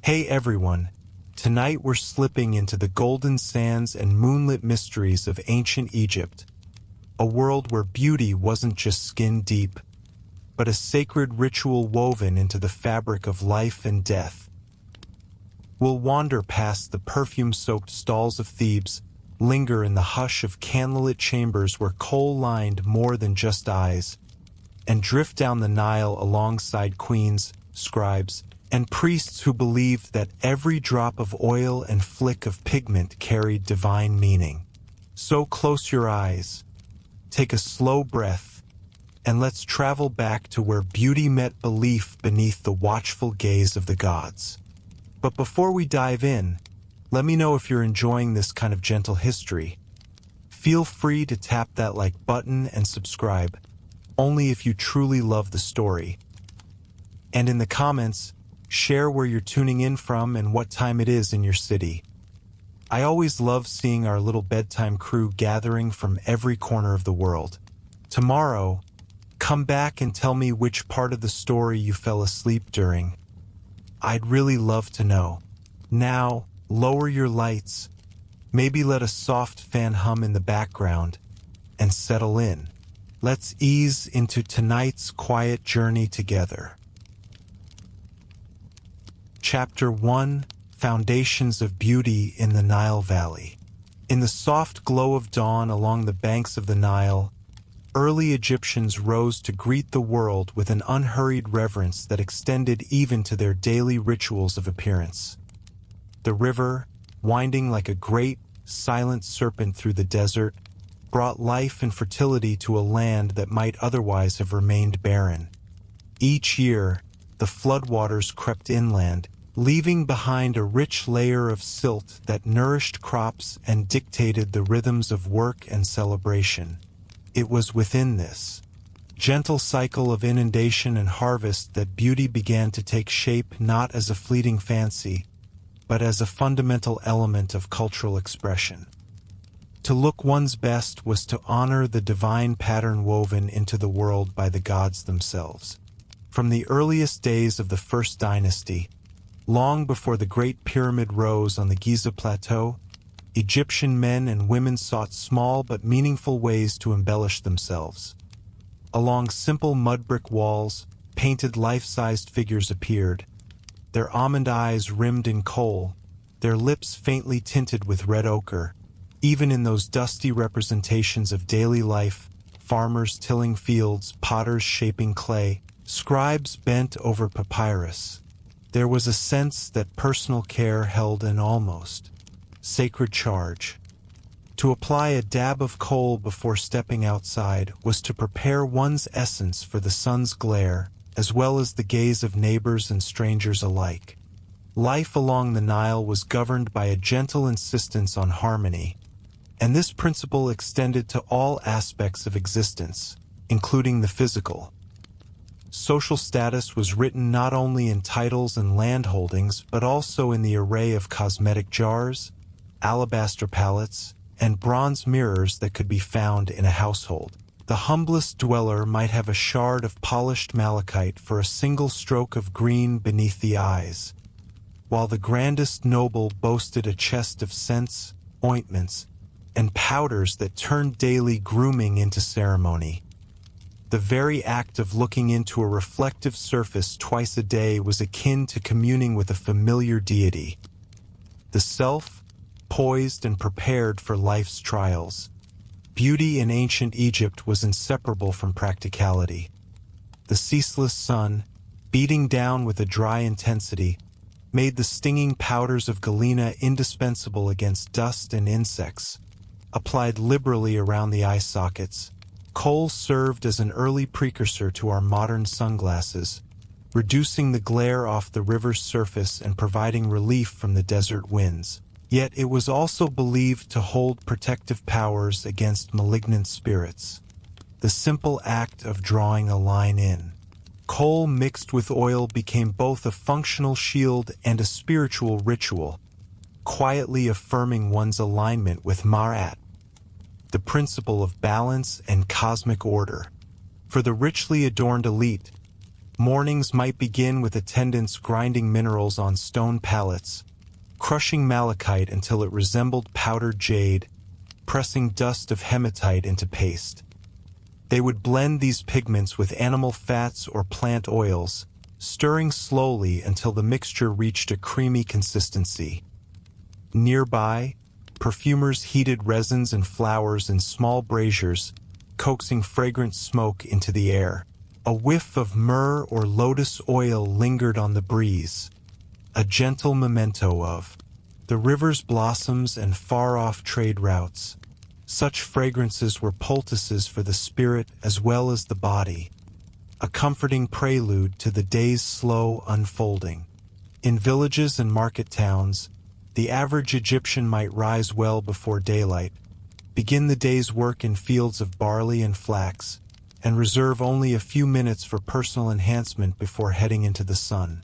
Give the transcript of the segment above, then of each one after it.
Hey everyone, tonight we're slipping into the golden sands and moonlit mysteries of ancient Egypt, a world where beauty wasn't just skin deep, but a sacred ritual woven into the fabric of life and death. We'll wander past the perfume-soaked stalls of Thebes, linger in the hush of candlelit chambers where kohl lined more than just eyes, and drift down the Nile alongside queens, scribes, and priests who believed that every drop of oil and flick of pigment carried divine meaning. So close your eyes, take a slow breath, and let's travel back to where beauty met belief beneath the watchful gaze of the gods. But before we dive in, let me know if you're enjoying this kind of gentle history. Feel free to tap that like button and subscribe, only if you truly love the story. And in the comments, share where you're tuning in from and what time it is in your city. I always love seeing our little bedtime crew gathering from every corner of the world. Tomorrow, come back and tell me which part of the story you fell asleep during. I'd really love to know. Now, lower your lights, maybe let a soft fan hum in the background, and settle in. Let's ease into tonight's quiet journey together. Chapter 1: Foundations of Beauty in the Nile Valley. In the soft glow of dawn along the banks of the Nile, early Egyptians rose to greet the world with an unhurried reverence that extended even to their daily rituals of appearance. The river, winding like a great, silent serpent through the desert, brought life and fertility to a land that might otherwise have remained barren. Each year, the floodwaters crept inland, leaving behind a rich layer of silt that nourished crops and dictated the rhythms of work and celebration. It was within this gentle cycle of inundation and harvest that beauty began to take shape, not as a fleeting fancy, but as a fundamental element of cultural expression. To look one's best was to honor the divine pattern woven into the world by the gods themselves. From the earliest days of the First Dynasty, long before the Great Pyramid rose on the Giza Plateau, Egyptian men and women sought small but meaningful ways to embellish themselves. Along simple mud-brick walls, painted life-sized figures appeared, their almond eyes rimmed in kohl, their lips faintly tinted with red ochre. Even in those dusty representations of daily life, farmers tilling fields, potters shaping clay, scribes bent over papyrus, there was a sense that personal care held an almost sacred charge. To apply a dab of kohl before stepping outside was to prepare one's essence for the sun's glare, as well as the gaze of neighbors and strangers alike. Life along the Nile was governed by a gentle insistence on harmony, and this principle extended to all aspects of existence, including the physical. Social status was written not only in titles and land holdings, but also in the array of cosmetic jars, alabaster palettes, and bronze mirrors that could be found in a household. The humblest dweller might have a shard of polished malachite for a single stroke of green beneath the eyes, while the grandest noble boasted a chest of scents, ointments, and powders that turned daily grooming into ceremony. The very act of looking into a reflective surface twice a day was akin to communing with a familiar deity. The self, poised and prepared for life's trials. Beauty in ancient Egypt was inseparable from practicality. The ceaseless sun, beating down with a dry intensity, made the stinging powders of galena indispensable against dust and insects. Applied liberally around the eye sockets, kohl served as an early precursor to our modern sunglasses, reducing the glare off the river's surface and providing relief from the desert winds. Yet it was also believed to hold protective powers against malignant spirits. The simple act of drawing a line in kohl mixed with oil became both a functional shield and a spiritual ritual, quietly affirming one's alignment with Ma'at, the principle of balance and cosmic order. For the richly adorned elite, Mornings might begin with attendants grinding minerals on stone pallets, crushing malachite until it resembled powdered jade, pressing dust of hematite into paste. They would blend these pigments with animal fats or plant oils, stirring slowly until the mixture reached a creamy consistency. Nearby, perfumers heated resins and flowers in small braziers, coaxing fragrant smoke into the air. A whiff of myrrh or lotus oil lingered on the breeze, a gentle memento of the river's blossoms and far-off trade routes. Such fragrances were poultices for the spirit as well as the body, a comforting prelude to the day's slow unfolding. In villages and market towns, the average Egyptian might rise well before daylight, begin the day's work in fields of barley and flax, and reserve only a few minutes for personal enhancement before heading into the sun.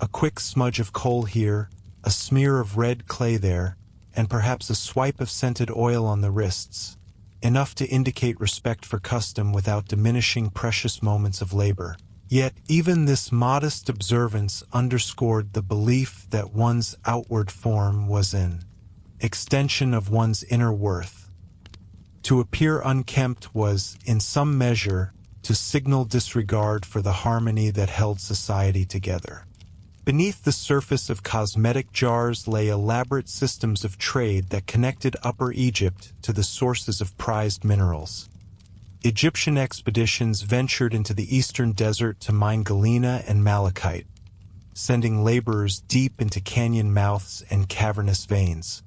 A quick smudge of coal here, a smear of red clay there, and perhaps a swipe of scented oil on the wrists, enough to indicate respect for custom without diminishing precious moments of labor. Yet even this modest observance underscored the belief that one's outward form was an extension of one's inner worth. To appear unkempt was, in some measure, to signal disregard for the harmony that held society together. Beneath the surface of cosmetic jars lay elaborate systems of trade that connected Upper Egypt to the sources of prized minerals. Egyptian expeditions ventured into the eastern desert to mine galena and malachite, sending laborers deep into canyon mouths and cavernous veins.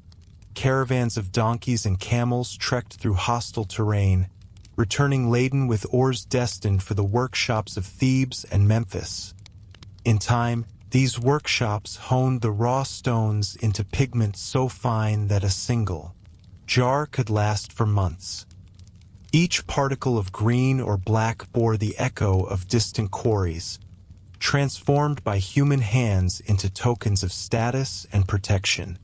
Caravans of donkeys and camels trekked through hostile terrain, returning laden with ores destined for the workshops of Thebes and Memphis. In time, these workshops honed the raw stones into pigment so fine that a single jar could last for months. Each particle of green or black bore the echo of distant quarries, transformed by human hands into tokens of status and protection.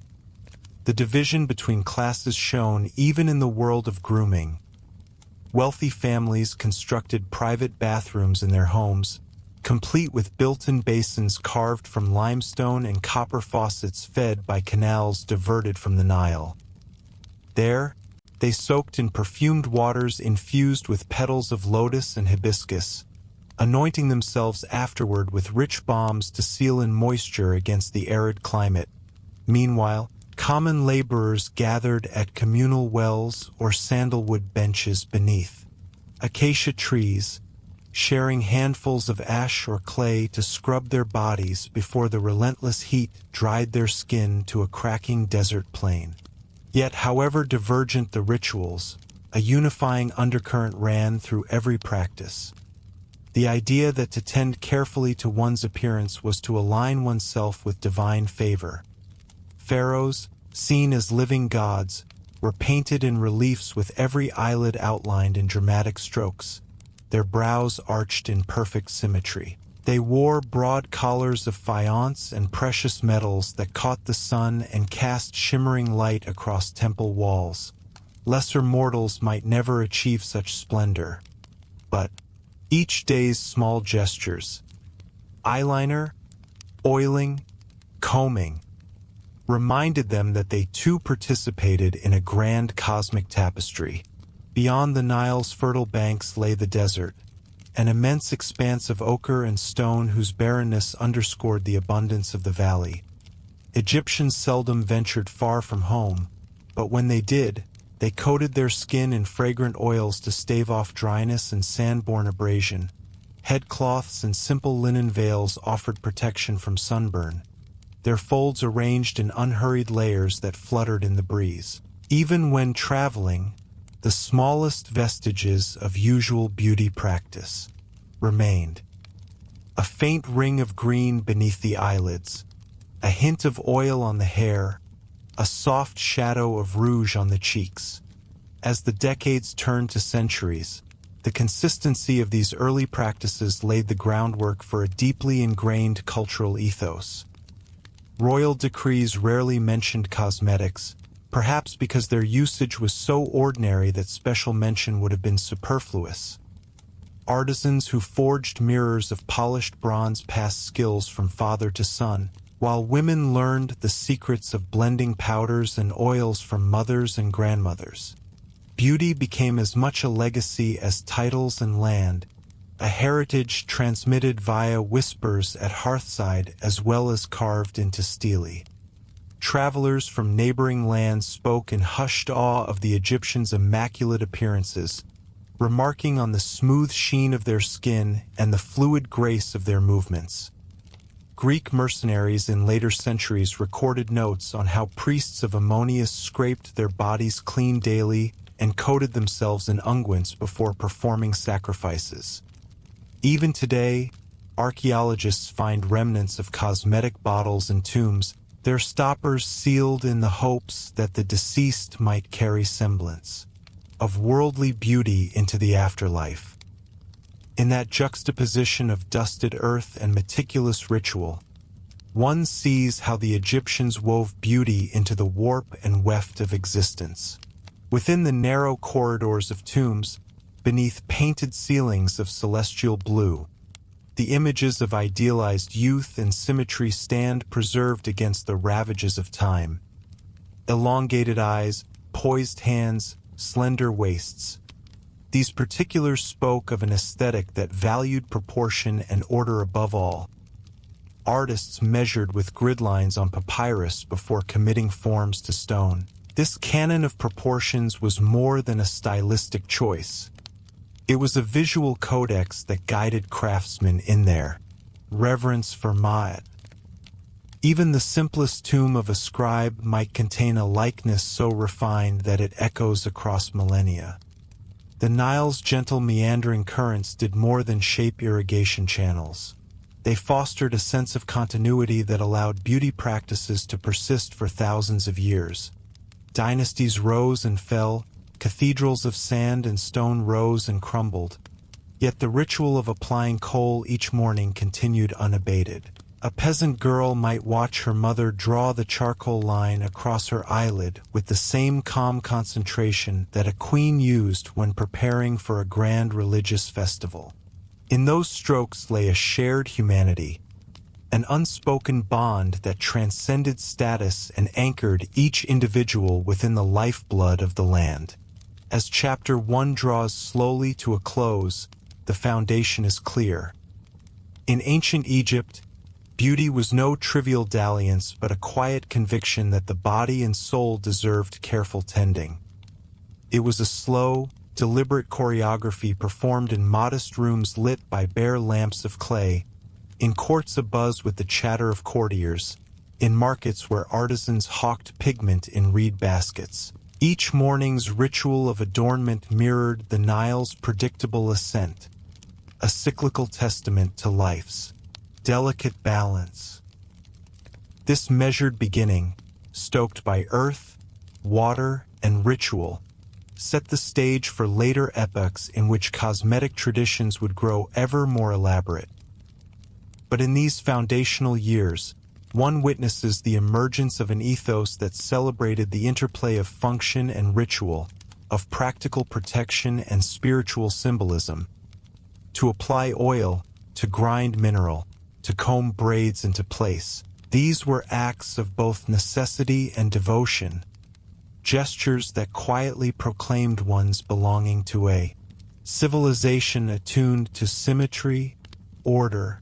The division between classes shone even in the world of grooming. Wealthy families constructed private bathrooms in their homes, complete with built-in basins carved from limestone and copper faucets fed by canals diverted from the Nile. There, they soaked in perfumed waters infused with petals of lotus and hibiscus, anointing themselves afterward with rich balms to seal in moisture against the arid climate. Meanwhile, common laborers gathered at communal wells or sandalwood benches beneath acacia trees, sharing handfuls of ash or clay to scrub their bodies before the relentless heat dried their skin to a cracking desert plain. Yet, however divergent the rituals, a unifying undercurrent ran through every practice. The idea that to tend carefully to one's appearance was to align oneself with divine favor. Pharaohs, seen as living gods, were painted in reliefs with every eyelid outlined in dramatic strokes, their brows arched in perfect symmetry. They wore broad collars of faience and precious metals that caught the sun and cast shimmering light across temple walls. Lesser mortals might never achieve such splendor. But each day's small gestures, eyeliner, oiling, combing, reminded them that they too participated in a grand cosmic tapestry. Beyond the Nile's fertile banks lay the desert, an immense expanse of ochre and stone whose barrenness underscored the abundance of the valley. Egyptians seldom ventured far from home, but when they did, they coated their skin in fragrant oils to stave off dryness and sand-borne abrasion. Headcloths and simple linen veils offered protection from sunburn, their folds arranged in unhurried layers that fluttered in the breeze. Even when traveling, the smallest vestiges of usual beauty practice remained. A faint ring of green beneath the eyelids, a hint of oil on the hair, a soft shadow of rouge on the cheeks. As the decades turned to centuries, the consistency of these early practices laid the groundwork for a deeply ingrained cultural ethos. Royal decrees rarely mentioned cosmetics, perhaps because their usage was so ordinary that special mention would have been superfluous. artisans who forged mirrors of polished bronze passed skills from father to son, while women learned the secrets of blending powders and oils from mothers and grandmothers. Beauty became as much a legacy as titles and land, a heritage transmitted via whispers at hearthside as well as carved into stele. Travelers from neighboring lands spoke in hushed awe of the Egyptians' immaculate appearances, remarking on the smooth sheen of their skin and the fluid grace of their movements. Greek mercenaries in later centuries recorded notes on how priests of Ammonius scraped their bodies clean daily and coated themselves in unguents before performing sacrifices. Even today, archaeologists find remnants of cosmetic bottles in tombs, their stoppers sealed in the hopes that the deceased might carry semblance of worldly beauty into the afterlife. In that juxtaposition of dusted earth and meticulous ritual, one sees how the Egyptians wove beauty into the warp and weft of existence. Within the narrow corridors of tombs, beneath painted ceilings of celestial blue, the images of idealized youth and symmetry stand preserved against the ravages of time. Elongated eyes, poised hands, slender waists. These particulars spoke of an aesthetic that valued proportion and order above all. Artists measured with grid lines on papyrus before committing forms to stone. This canon of proportions was more than a stylistic choice. It was a visual codex that guided craftsmen in their reverence for Ma'at. Even the simplest tomb of a scribe might contain a likeness so refined that it echoes across millennia. The Nile's gentle meandering currents did more than shape irrigation channels. They fostered a sense of continuity that allowed beauty practices to persist for thousands of years. Dynasties rose and fell, cathedrals of sand and stone rose and crumbled, yet the ritual of applying kohl each morning continued unabated. A peasant girl might watch her mother draw the charcoal line across her eyelid with the same calm concentration that a queen used when preparing for a grand religious festival. In those strokes lay a shared humanity, an unspoken bond that transcended status and anchored each individual within the lifeblood of the land. As Chapter 1 draws slowly to a close, the foundation is clear. In ancient Egypt, beauty was no trivial dalliance but a quiet conviction that the body and soul deserved careful tending. It was a slow, deliberate choreography performed in modest rooms lit by bare lamps of clay, in courts abuzz with the chatter of courtiers, in markets where artisans hawked pigment in reed baskets. Each morning's ritual of adornment mirrored the Nile's predictable ascent, a cyclical testament to life's delicate balance. This measured beginning, stoked by earth, water, and ritual, set the stage for later epochs in which cosmetic traditions would grow ever more elaborate. But in these foundational years, one witnesses the emergence of an ethos that celebrated the interplay of function and ritual, of practical protection and spiritual symbolism. To apply oil, to grind mineral, to comb braids into place, these were acts of both necessity and devotion, gestures that quietly proclaimed one's belonging to a civilization attuned to symmetry, order,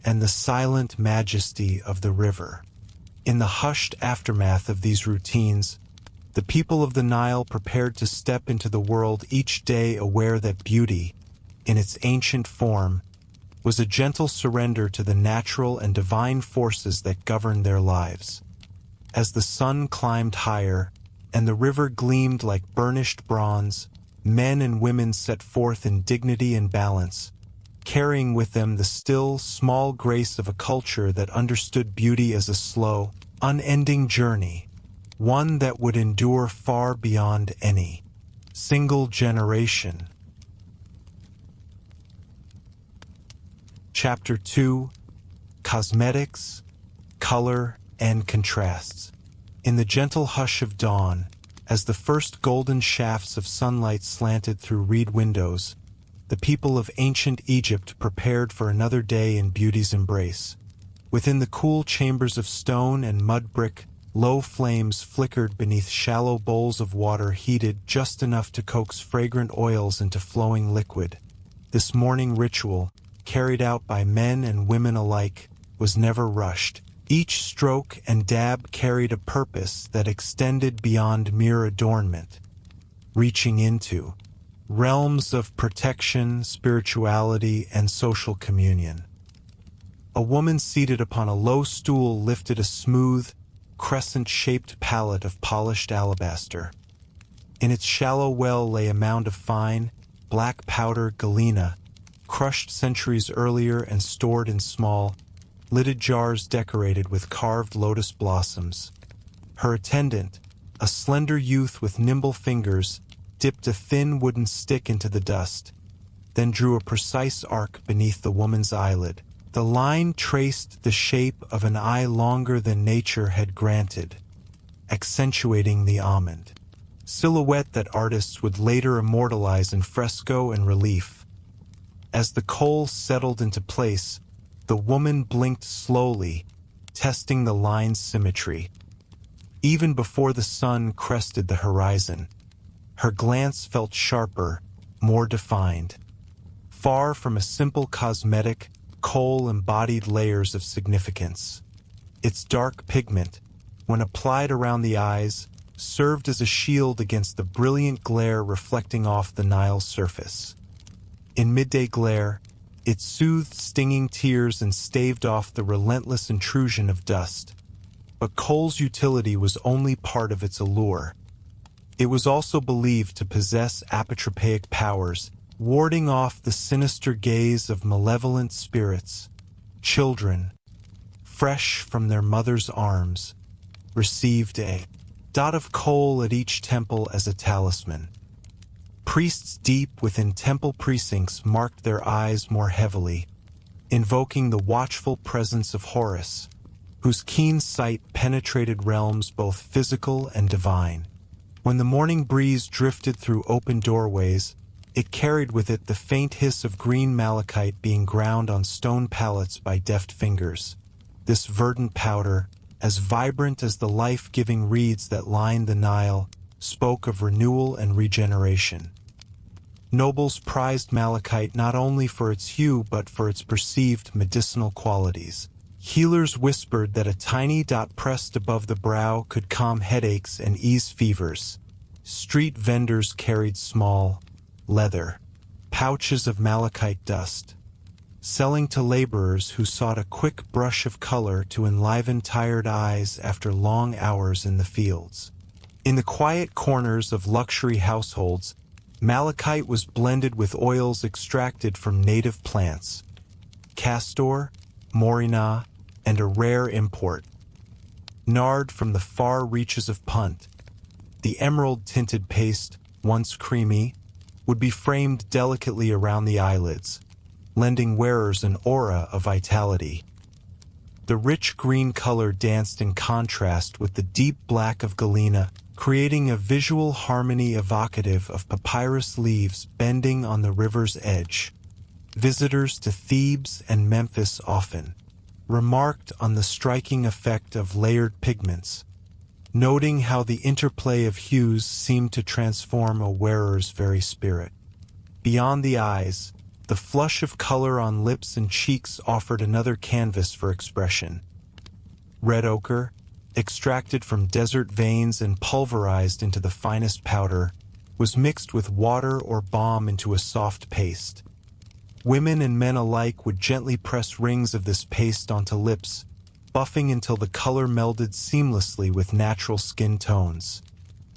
and the silent majesty of the river. In the hushed aftermath of these routines, the people of the Nile prepared to step into the world each day aware that beauty, in its ancient form, was a gentle surrender to the natural and divine forces that governed their lives. As the sun climbed higher, and the river gleamed like burnished bronze, men and women set forth in dignity and balance, carrying with them the still, small grace of a culture that understood beauty as a slow, unending journey, one that would endure far beyond any single generation. Chapter 2: Cosmetics, Color, and Contrasts. In the gentle hush of dawn, as the first golden shafts of sunlight slanted through reed windows, the people of ancient Egypt prepared for another day in beauty's embrace. Within the cool chambers of stone and mud brick, low flames flickered beneath shallow bowls of water heated just enough to coax fragrant oils into flowing liquid. This morning ritual, carried out by men and women alike, was never rushed. Each stroke and dab carried a purpose that extended beyond mere adornment, reaching into realms of protection, spirituality, and social communion. A woman seated upon a low stool lifted a smooth, crescent-shaped palette of polished alabaster. In its shallow well lay a mound of fine, black powder galena, crushed centuries earlier and stored in small, lidded jars decorated with carved lotus blossoms. Her attendant, a slender youth with nimble fingers, dipped a thin wooden stick into the dust, then drew a precise arc beneath the woman's eyelid. The line traced the shape of an eye longer than nature had granted, accentuating the almond silhouette that artists would later immortalize in fresco and relief. As the coal settled into place, the woman blinked slowly, testing the line's symmetry. Even before the sun crested the horizon, her glance felt sharper, more defined. Far from a simple cosmetic, coal embodied layers of significance. Its dark pigment, when applied around the eyes, served as a shield against the brilliant glare reflecting off the Nile's surface. In midday glare, it soothed stinging tears and staved off the relentless intrusion of dust. But coal's utility was only part of its allure. It was also believed to possess apotropaic powers, warding off the sinister gaze of malevolent spirits. Children, fresh from their mother's arms, received a dot of coal at each temple as a talisman. Priests deep within temple precincts marked their eyes more heavily, invoking the watchful presence of Horus, whose keen sight penetrated realms both physical and divine. When the morning breeze drifted through open doorways, it carried with it the faint hiss of green malachite being ground on stone pallets by deft fingers. This verdant powder, as vibrant as the life-giving reeds that lined the Nile, spoke of renewal and regeneration. Nobles prized malachite not only for its hue but for its perceived medicinal qualities. Healers whispered that a tiny dot pressed above the brow could calm headaches and ease fevers. Street vendors carried small, leather pouches of malachite dust, selling to laborers who sought a quick brush of color to enliven tired eyes after long hours in the fields. In the quiet corners of luxury households, malachite was blended with oils extracted from native plants, castor, morina, and a rare import, nard from the far reaches of Punt. The emerald-tinted paste, once creamy, would be framed delicately around the eyelids, lending wearers an aura of vitality. The rich green color danced in contrast with the deep black of galena, creating a visual harmony evocative of papyrus leaves bending on the river's edge. Visitors to Thebes and Memphis often remarked on the striking effect of layered pigments, noting how the interplay of hues seemed to transform a wearer's very spirit. Beyond the eyes, the flush of color on lips and cheeks offered another canvas for expression. Red ochre, extracted from desert veins and pulverized into the finest powder, was mixed with water or balm into a soft paste. Women and men alike would gently press rings of this paste onto lips, buffing until the color melded seamlessly with natural skin tones.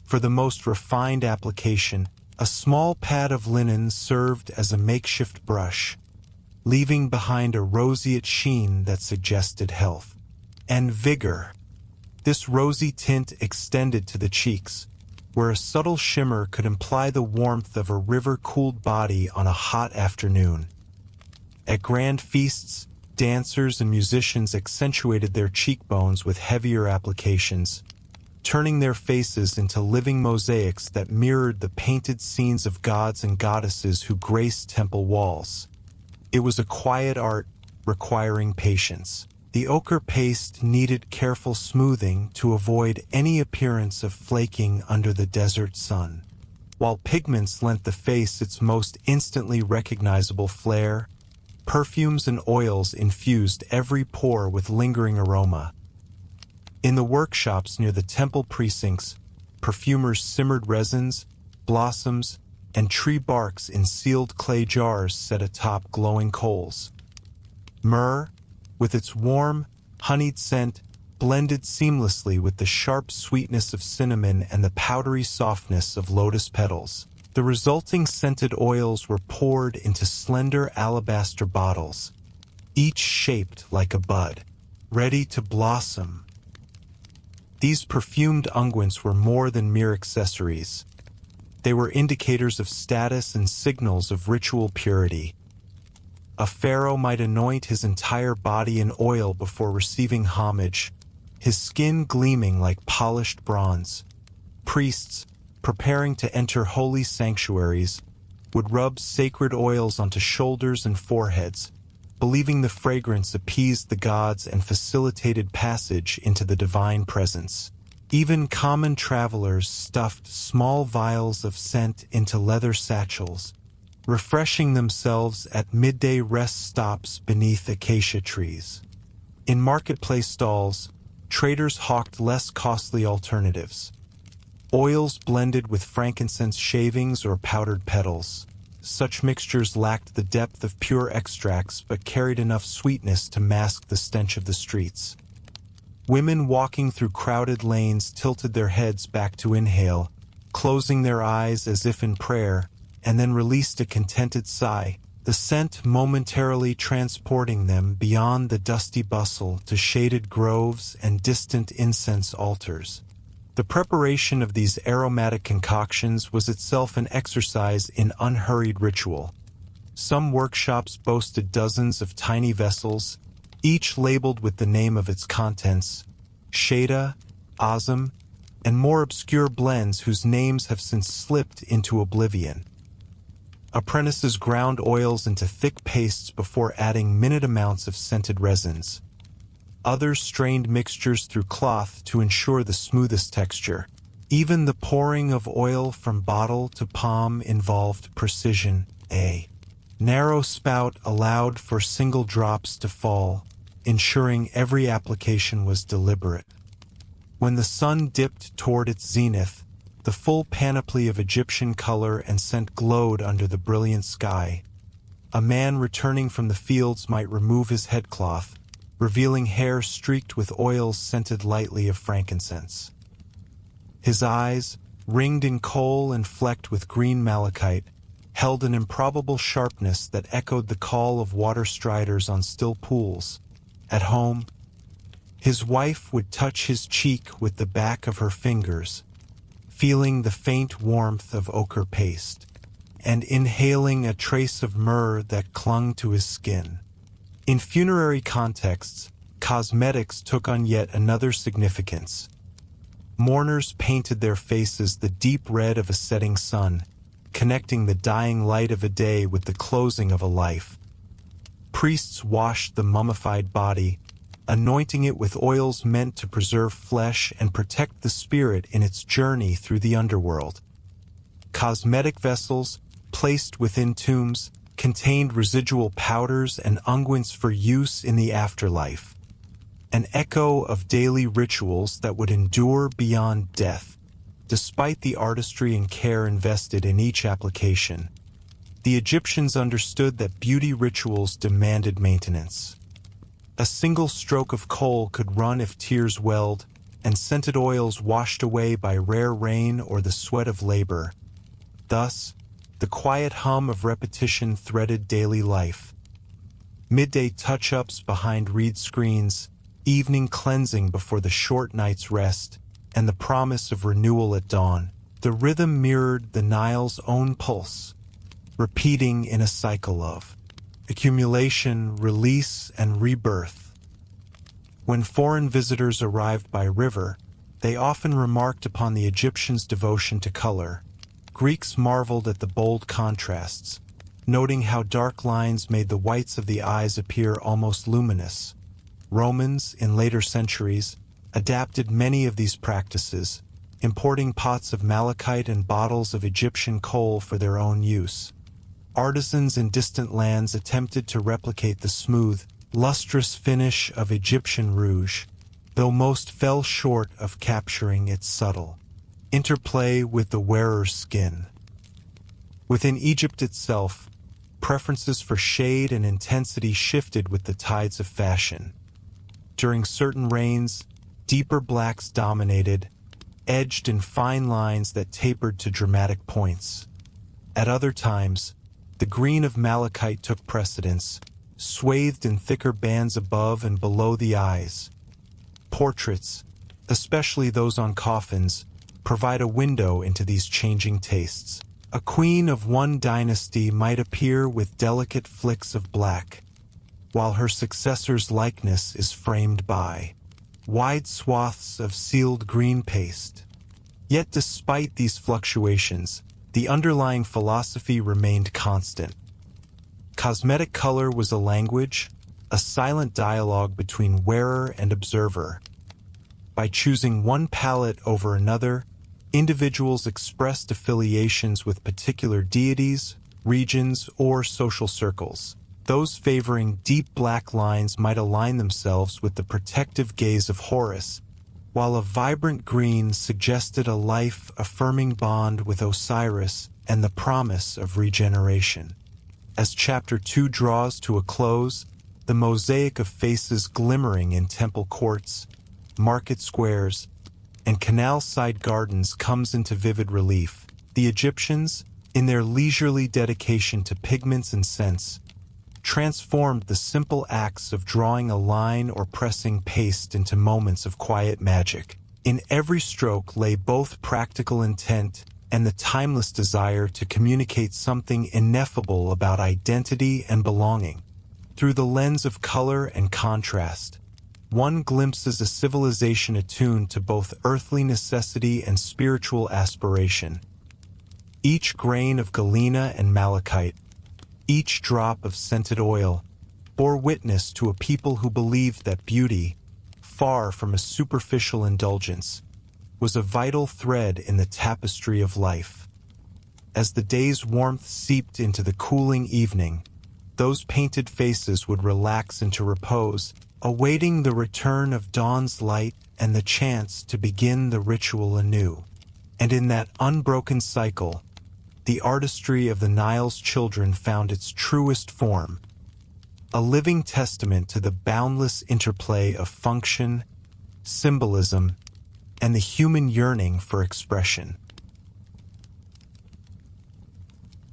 For the most refined application, a small pad of linen served as a makeshift brush, leaving behind a roseate sheen that suggested health and vigor. This rosy tint extended to the cheeks, where a subtle shimmer could imply the warmth of a river-cooled body on a hot afternoon. At grand feasts, dancers and musicians accentuated their cheekbones with heavier applications, turning their faces into living mosaics that mirrored the painted scenes of gods and goddesses who graced temple walls. It was a quiet art requiring patience. The ochre paste needed careful smoothing to avoid any appearance of flaking under the desert sun. While pigments lent the face its most instantly recognizable flair, perfumes and oils infused every pore with lingering aroma. In the workshops near the temple precincts, perfumers simmered resins, blossoms, and tree barks in sealed clay jars set atop glowing coals. Myrrh, with its warm, honeyed scent, blended seamlessly with the sharp sweetness of cinnamon and the powdery softness of lotus petals. The resulting scented oils were poured into slender alabaster bottles, each shaped like a bud, ready to blossom. These perfumed unguents were more than mere accessories. They were indicators of status and signals of ritual purity. A pharaoh might anoint his entire body in oil before receiving homage, his skin gleaming like polished bronze. Priests, preparing to enter holy sanctuaries, would rub sacred oils onto shoulders and foreheads, believing the fragrance appeased the gods and facilitated passage into the divine presence. Even common travelers stuffed small vials of scent into leather satchels, refreshing themselves at midday rest stops beneath acacia trees. In marketplace stalls, traders hawked less costly alternatives. Oils blended with frankincense shavings or powdered petals. Such mixtures lacked the depth of pure extracts but carried enough sweetness to mask the stench of the streets. Women walking through crowded lanes tilted their heads back to inhale, closing their eyes as if in prayer, and then released a contented sigh, the scent momentarily transporting them beyond the dusty bustle to shaded groves and distant incense altars. The preparation of these aromatic concoctions was itself an exercise in unhurried ritual. Some workshops boasted dozens of tiny vessels, each labeled with the name of its contents, Shada, Azam, and more obscure blends whose names have since slipped into oblivion. Apprentices ground oils into thick pastes before adding minute amounts of scented resins. Others strained mixtures through cloth to ensure the smoothest texture. Even the pouring of oil from bottle to palm involved precision. A narrow spout allowed for single drops to fall, ensuring every application was deliberate. When the sun dipped toward its zenith, the full panoply of Egyptian color and scent glowed under the brilliant sky. A man returning from the fields might remove his headcloth, revealing hair streaked with oils scented lightly of frankincense. His eyes, ringed in kohl and flecked with green malachite, held an improbable sharpness that echoed the call of water striders on still pools. At home, his wife would touch his cheek with the back of her fingers, feeling the faint warmth of ochre paste, and inhaling a trace of myrrh that clung to his skin. In funerary contexts, cosmetics took on yet another significance. Mourners painted their faces the deep red of a setting sun, connecting the dying light of a day with the closing of a life. Priests washed the mummified body, anointing it with oils meant to preserve flesh and protect the spirit in its journey through the underworld. Cosmetic vessels, placed within tombs, contained residual powders and unguents for use in the afterlife, an echo of daily rituals that would endure beyond death. Despite the artistry and care invested in each application, the Egyptians understood that beauty rituals demanded maintenance. A single stroke of kohl could run if tears welled, and scented oils washed away by rare rain or the sweat of labor. Thus, the quiet hum of repetition threaded daily life. Midday touch-ups behind reed screens, evening cleansing before the short night's rest, and the promise of renewal at dawn. The rhythm mirrored the Nile's own pulse, repeating in a cycle of accumulation, release, and rebirth. When foreign visitors arrived by river, They often remarked upon the Egyptians' devotion to color. Greeks marveled at the bold contrasts, noting how dark lines made the whites of the eyes appear almost luminous. Romans, in later centuries, adapted many of these practices, importing pots of malachite and bottles of Egyptian coal for their own use. Artisans in distant lands attempted to replicate the smooth, lustrous finish of Egyptian rouge, though most fell short of capturing its subtle interplay with the wearer's skin. Within Egypt itself, preferences for shade and intensity shifted with the tides of fashion. During certain reigns, deeper blacks dominated, edged in fine lines that tapered to dramatic points. At other times, the green of malachite took precedence, swathed in thicker bands above and below the eyes. Portraits, especially those on coffins, provide a window into these changing tastes. A queen of one dynasty might appear with delicate flicks of black, while her successor's likeness is framed by wide swaths of sealed green paste. Yet despite these fluctuations, the underlying philosophy remained constant. Cosmetic color was a language, a silent dialogue between wearer and observer. By choosing one palette over another, individuals expressed affiliations with particular deities, regions, or social circles. Those favoring deep black lines might align themselves with the protective gaze of Horus, while a vibrant green suggested a life-affirming bond with Osiris and the promise of regeneration. As Chapter 2 draws to a close, the mosaic of faces glimmering in temple courts, market squares, and canal-side gardens comes into vivid relief. The Egyptians, in their leisurely dedication to pigments and scents, transformed the simple acts of drawing a line or pressing paste into moments of quiet magic. In every stroke lay both practical intent and the timeless desire to communicate something ineffable about identity and belonging. Through the lens of color and contrast, one glimpses a civilization attuned to both earthly necessity and spiritual aspiration. Each grain of galena and malachite, each drop of scented oil, bore witness to a people who believed that beauty, far from a superficial indulgence, was a vital thread in the tapestry of life. As the day's warmth seeped into the cooling evening, those painted faces would relax into repose, awaiting the return of dawn's light and the chance to begin the ritual anew. And in that unbroken cycle, the artistry of the Nile's children found its truest form, a living testament to the boundless interplay of function, symbolism, and the human yearning for expression.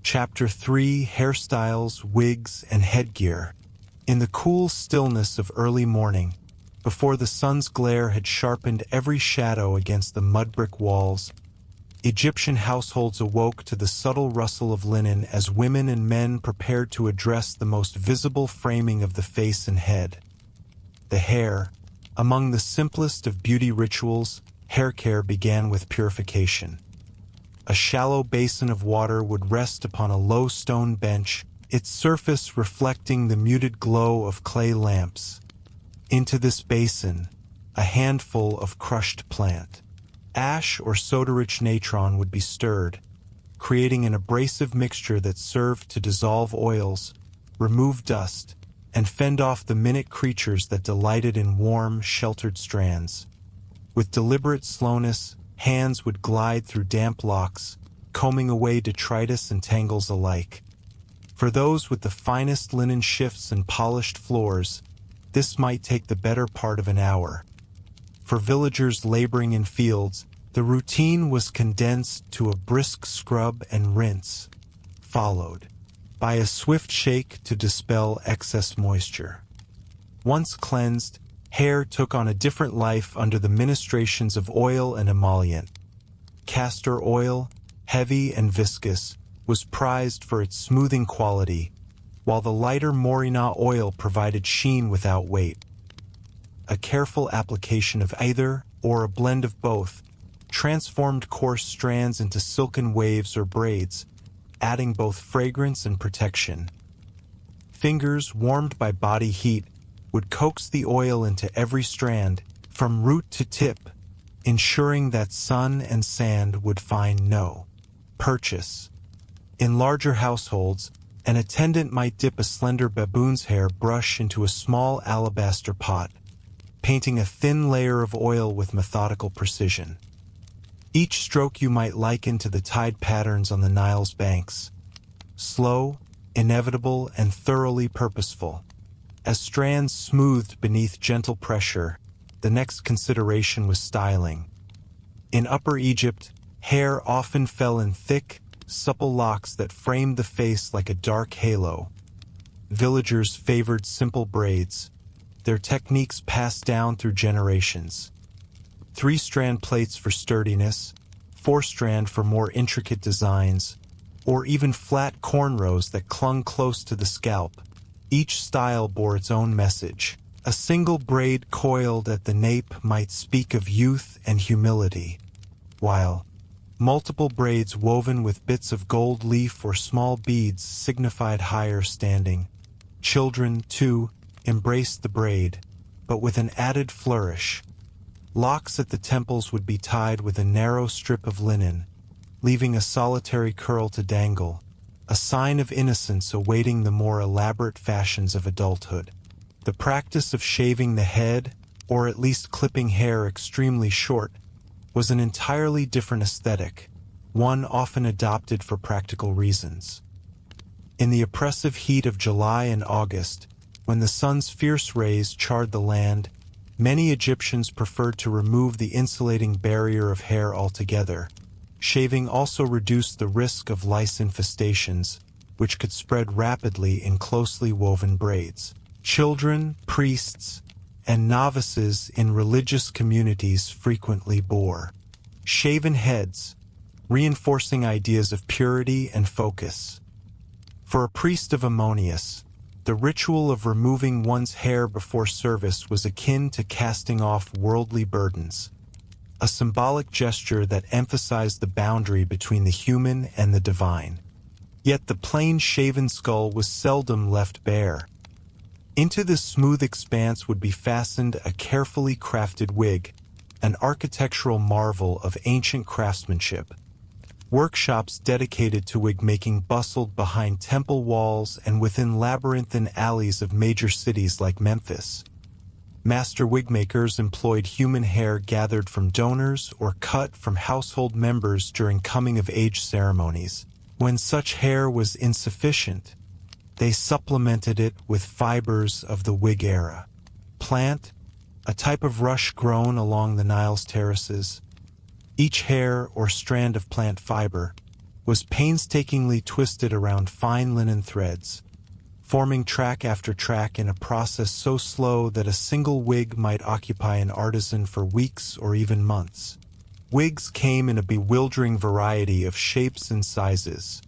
Chapter 3: Hairstyles, Wigs, and Headgear. In the cool stillness of early morning, before the sun's glare had sharpened every shadow against the mud-brick walls, Egyptian households awoke to the subtle rustle of linen as women and men prepared to address the most visible framing of the face and head. The hair. Among the simplest of beauty rituals, hair care began with purification. A shallow basin of water would rest upon a low stone bench, its surface reflecting the muted glow of clay lamps. Into this basin, a handful of crushed plant, ash or soda-rich natron would be stirred, creating an abrasive mixture that served to dissolve oils, remove dust, and fend off the minute creatures that delighted in warm, sheltered strands. With deliberate slowness, hands would glide through damp locks, combing away detritus and tangles alike. For those with the finest linen shifts and polished floors, this might take the better part of an hour. For villagers laboring in fields, the routine was condensed to a brisk scrub and rinse, followed by a swift shake to dispel excess moisture. Once cleansed, hair took on a different life under the ministrations of oil and emollient. Castor oil, heavy and viscous, was prized for its smoothing quality, while the lighter morina oil provided sheen without weight. A careful application of either or a blend of both, transformed coarse strands into silken waves or braids, adding both fragrance and protection. Fingers, warmed by body heat, would coax the oil into every strand, from root to tip, ensuring that sun and sand would find no purchase. In larger households, an attendant might dip a slender baboon's hair brush into a small alabaster pot, painting a thin layer of oil with methodical precision. Each stroke you might liken to the tide patterns on the Nile's banks. Slow, inevitable, and thoroughly purposeful. As strands smoothed beneath gentle pressure, the next consideration was styling. In Upper Egypt, hair often fell in thick, supple locks that framed the face like a dark halo. Villagers favored simple braids, their techniques passed down through generations. 3-strand plaits for sturdiness, 4-strand for more intricate designs, or even flat cornrows that clung close to the scalp. Each style bore its own message. A single braid coiled at the nape might speak of youth and humility, while multiple braids woven with bits of gold leaf or small beads signified higher standing. Children, too, embraced the braid, but with an added flourish. Locks at the temples would be tied with a narrow strip of linen, leaving a solitary curl to dangle, a sign of innocence awaiting the more elaborate fashions of adulthood. The practice of shaving the head, or at least clipping hair extremely short, was an entirely different aesthetic, one often adopted for practical reasons. In the oppressive heat of July and August, when the sun's fierce rays charred the land, many Egyptians preferred to remove the insulating barrier of hair altogether. Shaving also reduced the risk of lice infestations, which could spread rapidly in closely woven braids. Children, priests, and novices in religious communities frequently bore shaven heads, reinforcing ideas of purity and focus. For a priest of Ammonius, the ritual of removing one's hair before service was akin to casting off worldly burdens, a symbolic gesture that emphasized the boundary between the human and the divine. Yet the plain shaven skull was seldom left bare. Into this smooth expanse would be fastened a carefully crafted wig, an architectural marvel of ancient craftsmanship. Workshops dedicated to wig-making bustled behind temple walls and within labyrinthine alleys of major cities like Memphis. Master wigmakers employed human hair gathered from donors or cut from household members during coming-of-age ceremonies. When such hair was insufficient, they supplemented it with fibers of the wig era. Plant, a type of rush grown along the Nile's terraces. Each hair or strand of plant fiber was painstakingly twisted around fine linen threads, forming track after track in a process so slow that a single wig might occupy an artisan for weeks or even months. Wigs came in a bewildering variety of shapes and sizes.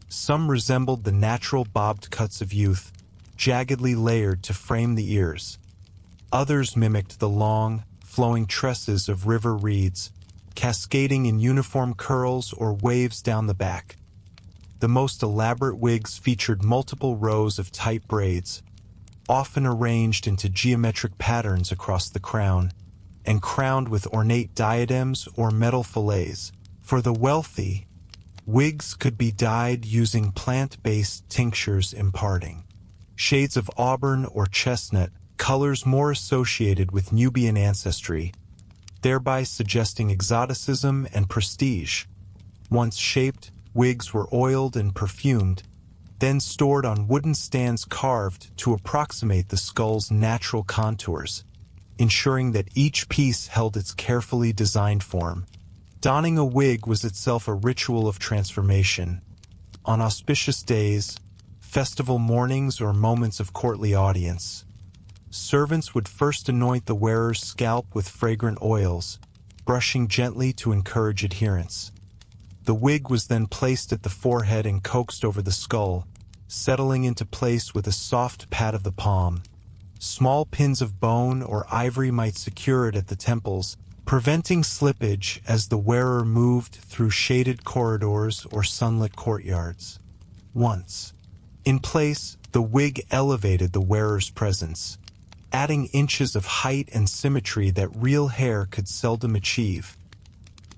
Some resembled the natural bobbed cuts of youth, jaggedly layered to frame the ears. Others mimicked the long, flowing tresses of river reeds, cascading in uniform curls or waves down the back. The most elaborate wigs featured multiple rows of tight braids, often arranged into geometric patterns across the crown, and crowned with ornate diadems or metal fillets. For the wealthy, wigs could be dyed using plant-based tinctures imparting shades of auburn or chestnut, colors more associated with Nubian ancestry, thereby suggesting exoticism and prestige. Once shaped, wigs were oiled and perfumed, then stored on wooden stands carved to approximate the skull's natural contours, ensuring that each piece held its carefully designed form. Donning a wig was itself a ritual of transformation. On auspicious days, festival mornings, or moments of courtly audience, servants would first anoint the wearer's scalp with fragrant oils, brushing gently to encourage adherence. The wig was then placed at the forehead and coaxed over the skull, settling into place with a soft pat of the palm. Small pins of bone or ivory might secure it at the temples, preventing slippage as the wearer moved through shaded corridors or sunlit courtyards. Once in place, the wig elevated the wearer's presence, adding inches of height and symmetry that real hair could seldom achieve.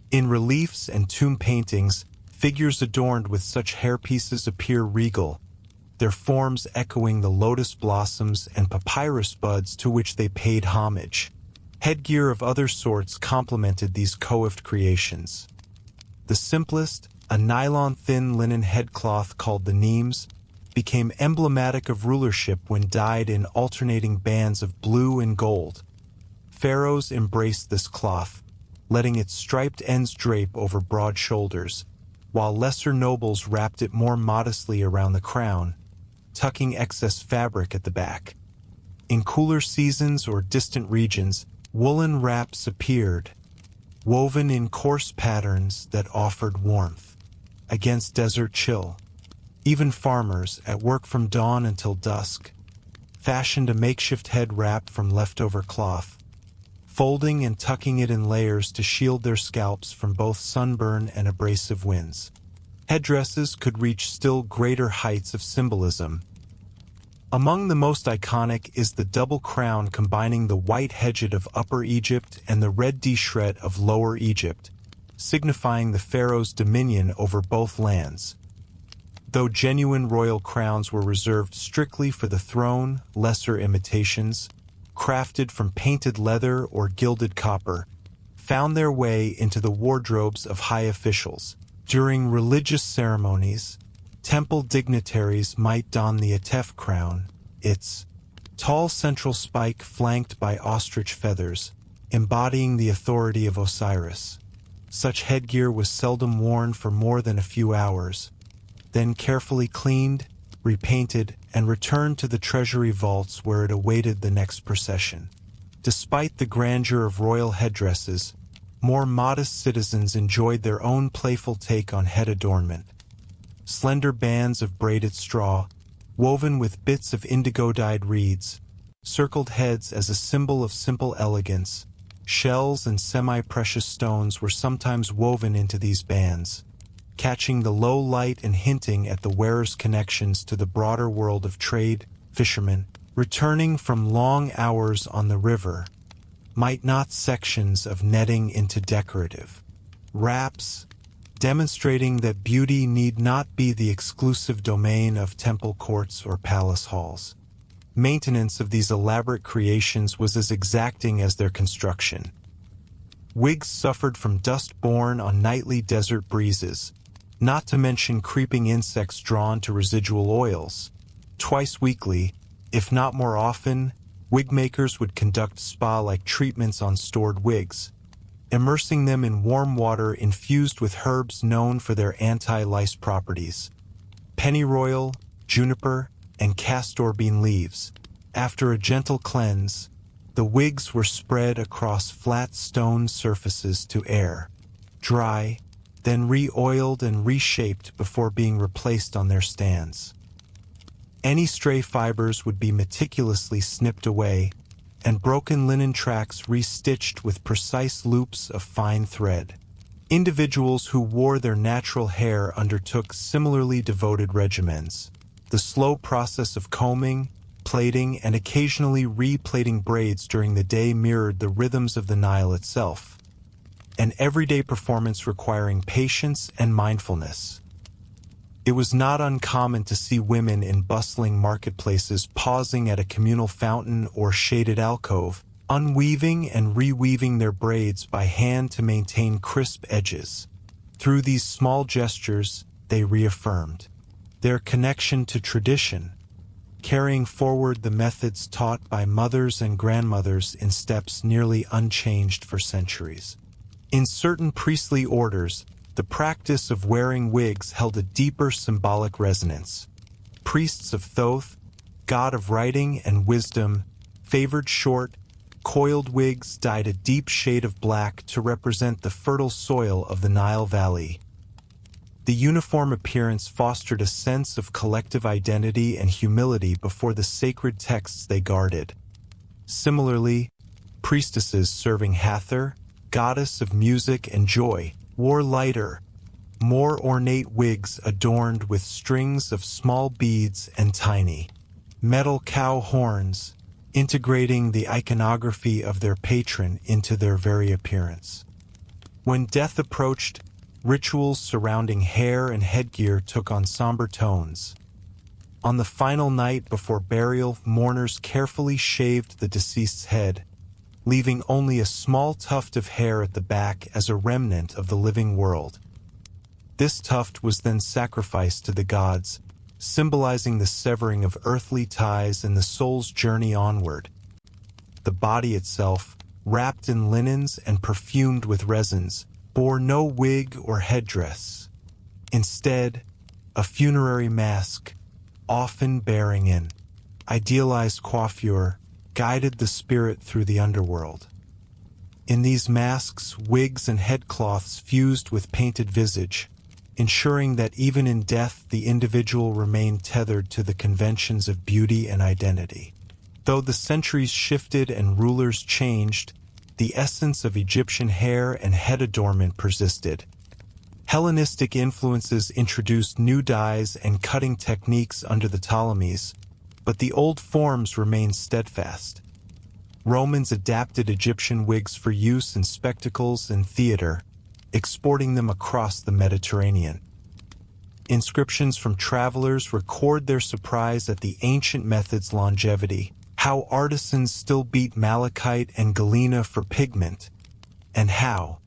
In reliefs and tomb paintings, figures adorned with such hairpieces appear regal, their forms echoing the lotus blossoms and papyrus buds to which they paid homage. Headgear of other sorts complemented these coiffed creations. The simplest, a nylon-thin linen headcloth called the nemes, became emblematic of rulership when dyed in alternating bands of blue and gold. Pharaohs embraced this cloth, letting its striped ends drape over broad shoulders, while lesser nobles wrapped it more modestly around the crown, tucking excess fabric at the back. In cooler seasons or distant regions, woolen wraps appeared, woven in coarse patterns that offered warmth against desert chill. Even farmers, at work from dawn until dusk, fashioned a makeshift head wrap from leftover cloth, folding and tucking it in layers to shield their scalps from both sunburn and abrasive winds. Headdresses could reach still greater heights of symbolism. Among the most iconic is the double crown combining the white hedget of Upper Egypt and the red deshret of Lower Egypt, signifying the pharaoh's dominion over both lands. Though genuine royal crowns were reserved strictly for the throne, lesser imitations, crafted from painted leather or gilded copper, found their way into the wardrobes of high officials. During religious ceremonies, temple dignitaries might don the Atef crown, its tall central spike flanked by ostrich feathers, embodying the authority of Osiris. Such headgear was seldom worn for more than a few hours, then carefully cleaned, repainted, and returned to the treasury vaults where it awaited the next procession. Despite the grandeur of royal headdresses, more modest citizens enjoyed their own playful take on head adornment. Slender bands of braided straw, woven with bits of indigo-dyed reeds, circled heads as a symbol of simple elegance. Shells and semi-precious stones were sometimes woven into these bands, catching the low light and hinting at the wearer's connections to the broader world of trade. Fishermen, returning from long hours on the river, might knot sections of netting into decorative wraps, demonstrating that beauty need not be the exclusive domain of temple courts or palace halls. Maintenance of these elaborate creations was as exacting as their construction. Wigs suffered from dust borne on nightly desert breezes, not to mention creeping insects drawn to residual oils. Twice weekly, if not more often, wig makers would conduct spa-like treatments on stored wigs, immersing them in warm water infused with herbs known for their anti-lice properties: pennyroyal, juniper, and castor bean leaves. After a gentle cleanse, the wigs were spread across flat stone surfaces to air, dry, then re-oiled and reshaped before being replaced on their stands. Any stray fibers would be meticulously snipped away, and broken linen tracks re-stitched with precise loops of fine thread. Individuals who wore their natural hair undertook similarly devoted regimens. The slow process of combing, plaiting, and occasionally re-plaiting braids during the day mirrored the rhythms of the Nile itself, an everyday performance requiring patience and mindfulness. It was not uncommon to see women in bustling marketplaces pausing at a communal fountain or shaded alcove, unweaving and reweaving their braids by hand to maintain crisp edges. Through these small gestures, they reaffirmed their connection to tradition, carrying forward the methods taught by mothers and grandmothers in steps nearly unchanged for centuries. In certain priestly orders, the practice of wearing wigs held a deeper symbolic resonance. Priests of Thoth, god of writing and wisdom, favored short, coiled wigs dyed a deep shade of black to represent the fertile soil of the Nile Valley. The uniform appearance fostered a sense of collective identity and humility before the sacred texts they guarded. Similarly, priestesses serving Hathor, goddess of music and joy, wore lighter, more ornate wigs adorned with strings of small beads and tiny metal cow horns, integrating the iconography of their patron into their very appearance. When death approached, rituals surrounding hair and headgear took on somber tones. On the final night before burial, mourners carefully shaved the deceased's head, leaving only a small tuft of hair at the back as a remnant of the living world. This tuft was then sacrificed to the gods, symbolizing the severing of earthly ties and the soul's journey onward. The body itself, wrapped in linens and perfumed with resins, bore no wig or headdress. Instead, a funerary mask, often bearing an idealized coiffure, guided the spirit through the underworld. In these masks, wigs and headcloths fused with painted visage, ensuring that even in death the individual remained tethered to the conventions of beauty and identity. Though the centuries shifted and rulers changed, the essence of Egyptian hair and head adornment persisted. Hellenistic influences introduced new dyes and cutting techniques under the Ptolemies, but the old forms remained steadfast. Romans adapted Egyptian wigs for use in spectacles and theater, exporting them across the Mediterranean. Inscriptions from travelers record their surprise at the ancient method's longevity, how artisans still beat malachite and galena for pigment, and how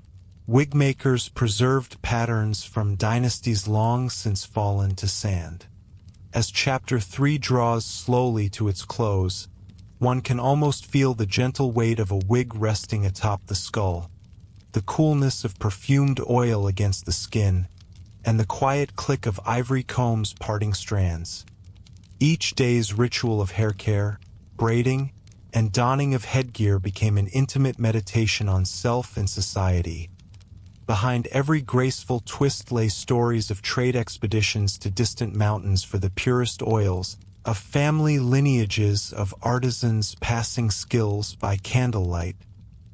wigmakers preserved patterns from dynasties long since fallen to sand. As Chapter 3 draws slowly to its close, one can almost feel the gentle weight of a wig resting atop the skull, the coolness of perfumed oil against the skin, and the quiet click of ivory combs parting strands. Each day's ritual of hair care, braiding, and donning of headgear became an intimate meditation on self and society. Behind every graceful twist lay stories of trade expeditions to distant mountains for the purest oils, of family lineages of artisans passing skills by candlelight,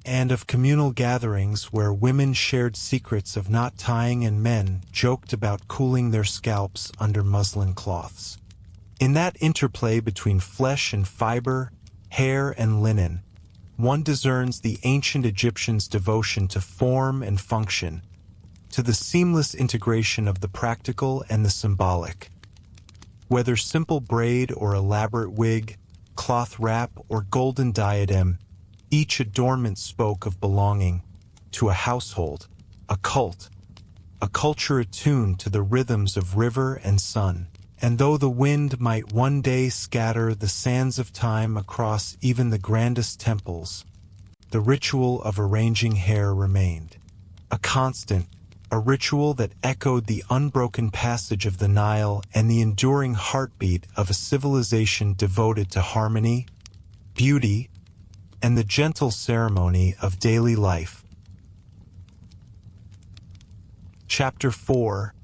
and of communal gatherings where women shared secrets of knot tying and men joked about cooling their scalps under muslin cloths. In that interplay between flesh and fiber, hair and linen, one discerns the ancient Egyptians' devotion to form and function, to the seamless integration of the practical and the symbolic. Whether simple braid or elaborate wig, cloth wrap or golden diadem, each adornment spoke of belonging to a household, a cult, a culture attuned to the rhythms of river and sun. And though the wind might one day scatter the sands of time across even the grandest temples, the ritual of arranging hair remained. A constant, a ritual that echoed the unbroken passage of the Nile and the enduring heartbeat of a civilization devoted to harmony, beauty, and the gentle ceremony of daily life. Chapter 4: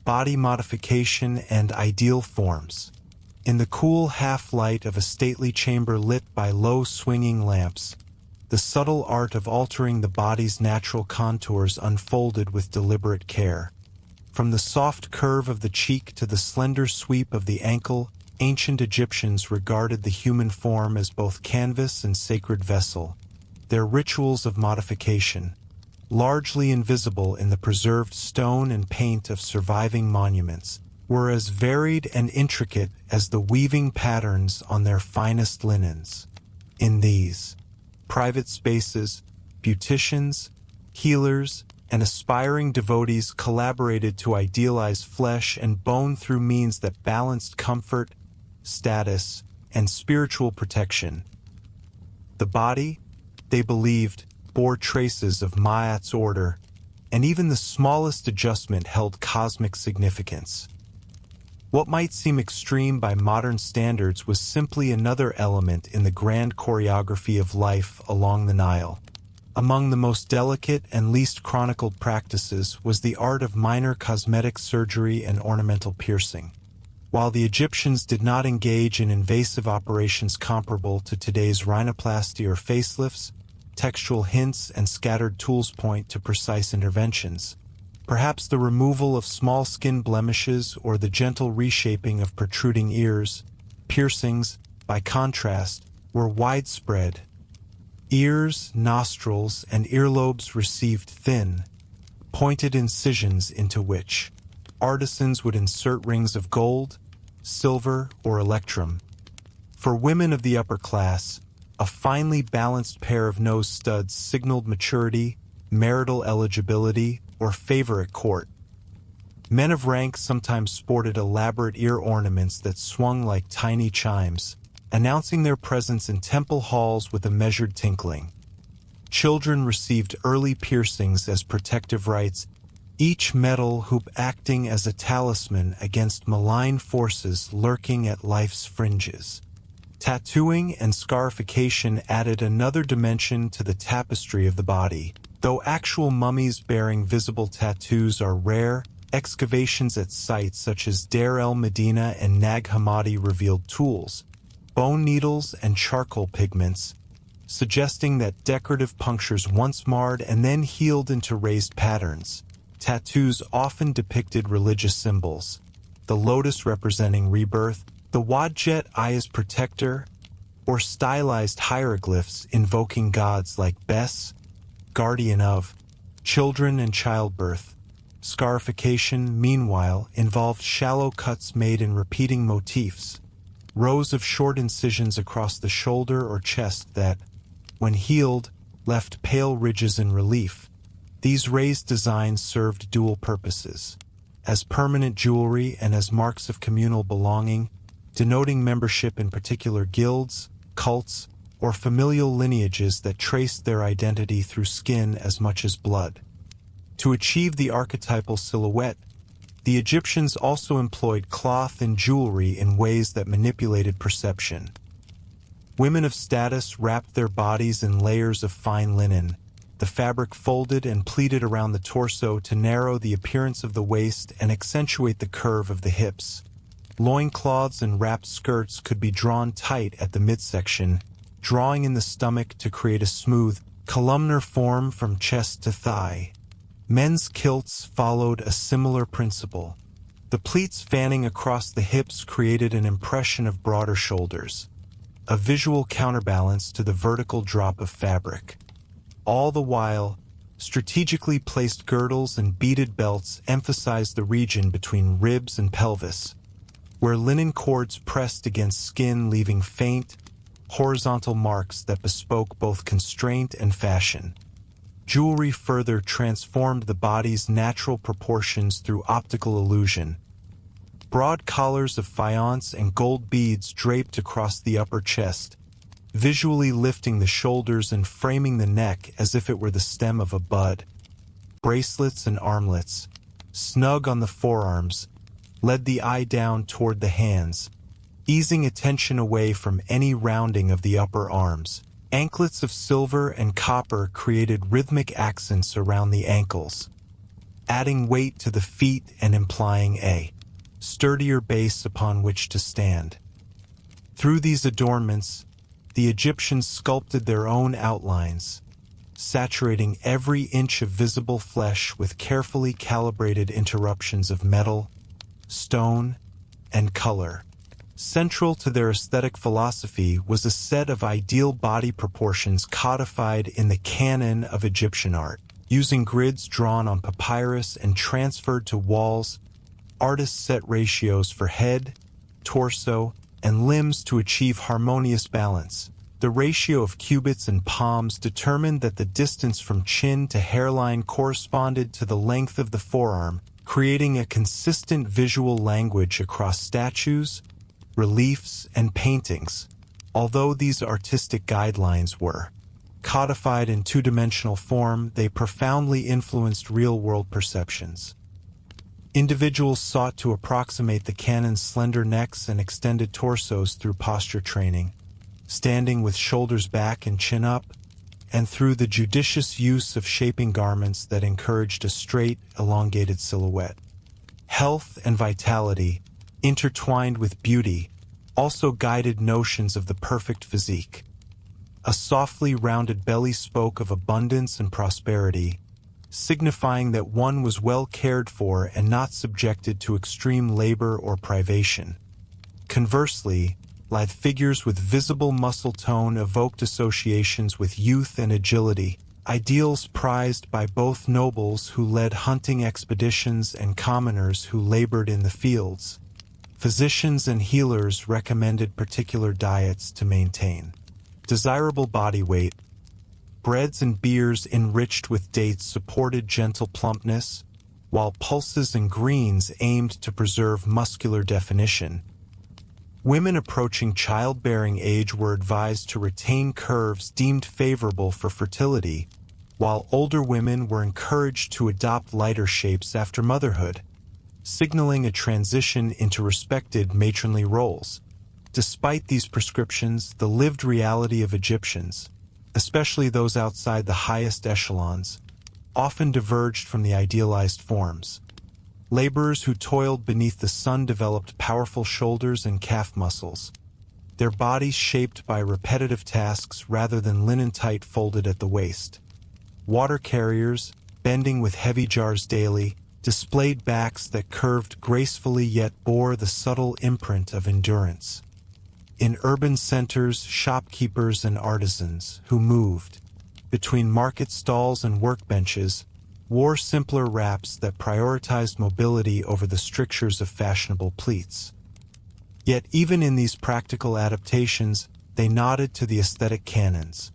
Body Modification and Ideal Forms. In the cool half-light of a stately chamber lit by low swinging lamps, the subtle art of altering the body's natural contours unfolded with deliberate care. From the soft curve of the cheek to the slender sweep of the ankle, ancient Egyptians regarded the human form as both canvas and sacred vessel. Their rituals of modification, largely invisible in the preserved stone and paint of surviving monuments, were as varied and intricate as the weaving patterns on their finest linens. In these private spaces, beauticians, healers, and aspiring devotees collaborated to idealize flesh and bone through means that balanced comfort, status, and spiritual protection. The body, they believed, bore traces of Ma'at's order, and even the smallest adjustment held cosmic significance. What might seem extreme by modern standards was simply another element in the grand choreography of life along the Nile. Among the most delicate and least chronicled practices was the art of minor cosmetic surgery and ornamental piercing. While the Egyptians did not engage in invasive operations comparable to today's rhinoplasty or facelifts, textual hints and scattered tools point to precise interventions. Perhaps the removal of small skin blemishes or the gentle reshaping of protruding ears. Piercings, by contrast, were widespread. Ears, nostrils, and earlobes received thin, pointed incisions into which artisans would insert rings of gold, silver, or electrum. For women of the upper class, a finely balanced pair of nose studs signaled maturity, marital eligibility, or favor at court. Men of rank sometimes sported elaborate ear ornaments that swung like tiny chimes, announcing their presence in temple halls with a measured tinkling. Children received early piercings as protective rites, each metal hoop acting as a talisman against malign forces lurking at life's fringes. Tattooing and scarification added another dimension to the tapestry of the body. Though actual mummies bearing visible tattoos are rare, excavations at sites such as Deir el-Medina and Nag Hammadi revealed tools, bone needles, and charcoal pigments, suggesting that decorative punctures once marred and then healed into raised patterns. Tattoos often depicted religious symbols, the lotus representing rebirth, the wadjet eye as protector, or stylized hieroglyphs invoking gods like Bes, guardian of children and childbirth. Scarification, meanwhile, involved shallow cuts made in repeating motifs, rows of short incisions across the shoulder or chest that, when healed, left pale ridges in relief. These raised designs served dual purposes, as permanent jewelry and as marks of communal belonging, denoting membership in particular guilds, cults, or familial lineages that traced their identity through skin as much as blood. To achieve the archetypal silhouette, the Egyptians also employed cloth and jewelry in ways that manipulated perception. Women of status wrapped their bodies in layers of fine linen, the fabric folded and pleated around the torso to narrow the appearance of the waist and accentuate the curve of the hips. Loincloths and wrapped skirts could be drawn tight at the midsection, drawing in the stomach to create a smooth, columnar form from chest to thigh. Men's kilts followed a similar principle. The pleats fanning across the hips created an impression of broader shoulders, a visual counterbalance to the vertical drop of fabric. All the while, strategically placed girdles and beaded belts emphasized the region between ribs and pelvis, where linen cords pressed against skin leaving faint, horizontal marks that bespoke both constraint and fashion. Jewelry further transformed the body's natural proportions through optical illusion. Broad collars of faience and gold beads draped across the upper chest, visually lifting the shoulders and framing the neck as if it were the stem of a bud. Bracelets and armlets, snug on the forearms, led the eye down toward the hands, easing attention away from any rounding of the upper arms. Anklets of silver and copper created rhythmic accents around the ankles, adding weight to the feet and implying a sturdier base upon which to stand. Through these adornments, the Egyptians sculpted their own outlines, saturating every inch of visible flesh with carefully calibrated interruptions of metal, stone, and color. Central to their aesthetic philosophy was a set of ideal body proportions codified in the canon of Egyptian art. Using grids drawn on papyrus and transferred to walls, artists set ratios for head, torso, and limbs to achieve harmonious balance. The ratio of cubits and palms determined that the distance from chin to hairline corresponded to the length of the forearm, creating a consistent visual language across statues, reliefs, and paintings. Although these artistic guidelines were codified in two-dimensional form, they profoundly influenced real-world perceptions. Individuals sought to approximate the canon's slender necks and extended torsos through posture training, standing with shoulders back and chin up, and through the judicious use of shaping garments that encouraged a straight, elongated silhouette. Health and vitality, intertwined with beauty, also guided notions of the perfect physique. A softly rounded belly spoke of abundance and prosperity, signifying that one was well cared for and not subjected to extreme labor or privation. Conversely, lithe figures with visible muscle tone evoked associations with youth and agility, ideals prized by both nobles who led hunting expeditions and commoners who labored in the fields. Physicians and healers recommended particular diets to maintain desirable body weight. Breads and beers enriched with dates supported gentle plumpness, while pulses and greens aimed to preserve muscular definition. Women approaching childbearing age were advised to retain curves deemed favorable for fertility, while older women were encouraged to adopt lighter shapes after motherhood, signaling a transition into respected matronly roles. Despite these prescriptions, the lived reality of Egyptians, especially those outside the highest echelons, often diverged from the idealized forms. Laborers who toiled beneath the sun developed powerful shoulders and calf muscles, their bodies shaped by repetitive tasks rather than linen-tight folded at the waist. Water carriers, bending with heavy jars daily, displayed backs that curved gracefully yet bore the subtle imprint of endurance. In urban centers, shopkeepers and artisans, who moved between market stalls and workbenches, wore simpler wraps that prioritized mobility over the strictures of fashionable pleats. Yet even in these practical adaptations, they nodded to the aesthetic canons.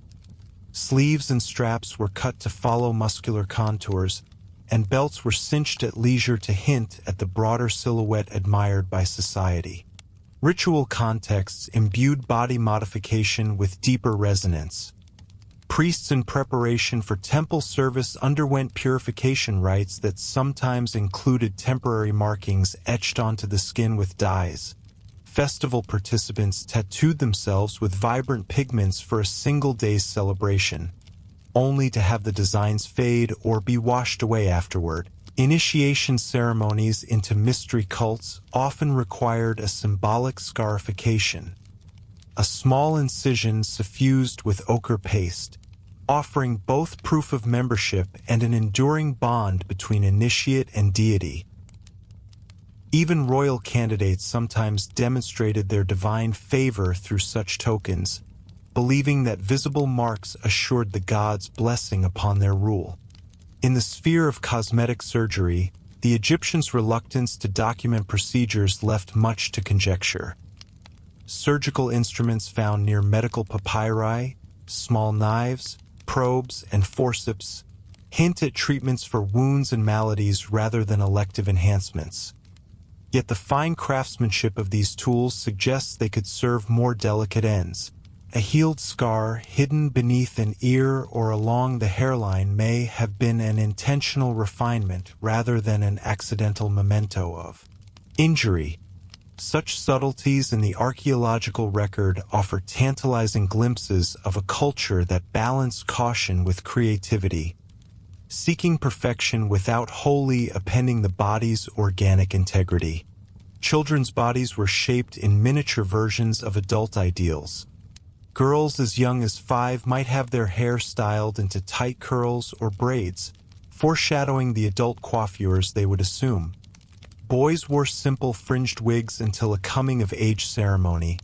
Sleeves and straps were cut to follow muscular contours, and belts were cinched at leisure to hint at the broader silhouette admired by society. Ritual contexts imbued body modification with deeper resonance. Priests in preparation for temple service underwent purification rites that sometimes included temporary markings etched onto the skin with dyes. Festival participants tattooed themselves with vibrant pigments for a single day's celebration, only to have the designs fade or be washed away afterward. Initiation ceremonies into mystery cults often required a symbolic scarification, a small incision suffused with ochre paste, offering both proof of membership and an enduring bond between initiate and deity. Even royal candidates sometimes demonstrated their divine favor through such tokens, believing that visible marks assured the gods' blessing upon their rule. In the sphere of cosmetic surgery, the Egyptians' reluctance to document procedures left much to conjecture. Surgical instruments found near medical papyri, small knives, probes, and forceps hint at treatments for wounds and maladies rather than elective enhancements. Yet the fine craftsmanship of these tools suggests they could serve more delicate ends. A healed scar hidden beneath an ear or along the hairline may have been an intentional refinement rather than an accidental memento of injury. Such subtleties in the archaeological record offer tantalizing glimpses of a culture that balanced caution with creativity, seeking perfection without wholly appending the body's organic integrity. Children's bodies were shaped in miniature versions of adult ideals. Girls as young as 5 might have their hair styled into tight curls or braids, foreshadowing the adult coiffures they would assume. Boys wore simple fringed wigs until a coming-of-age ceremony,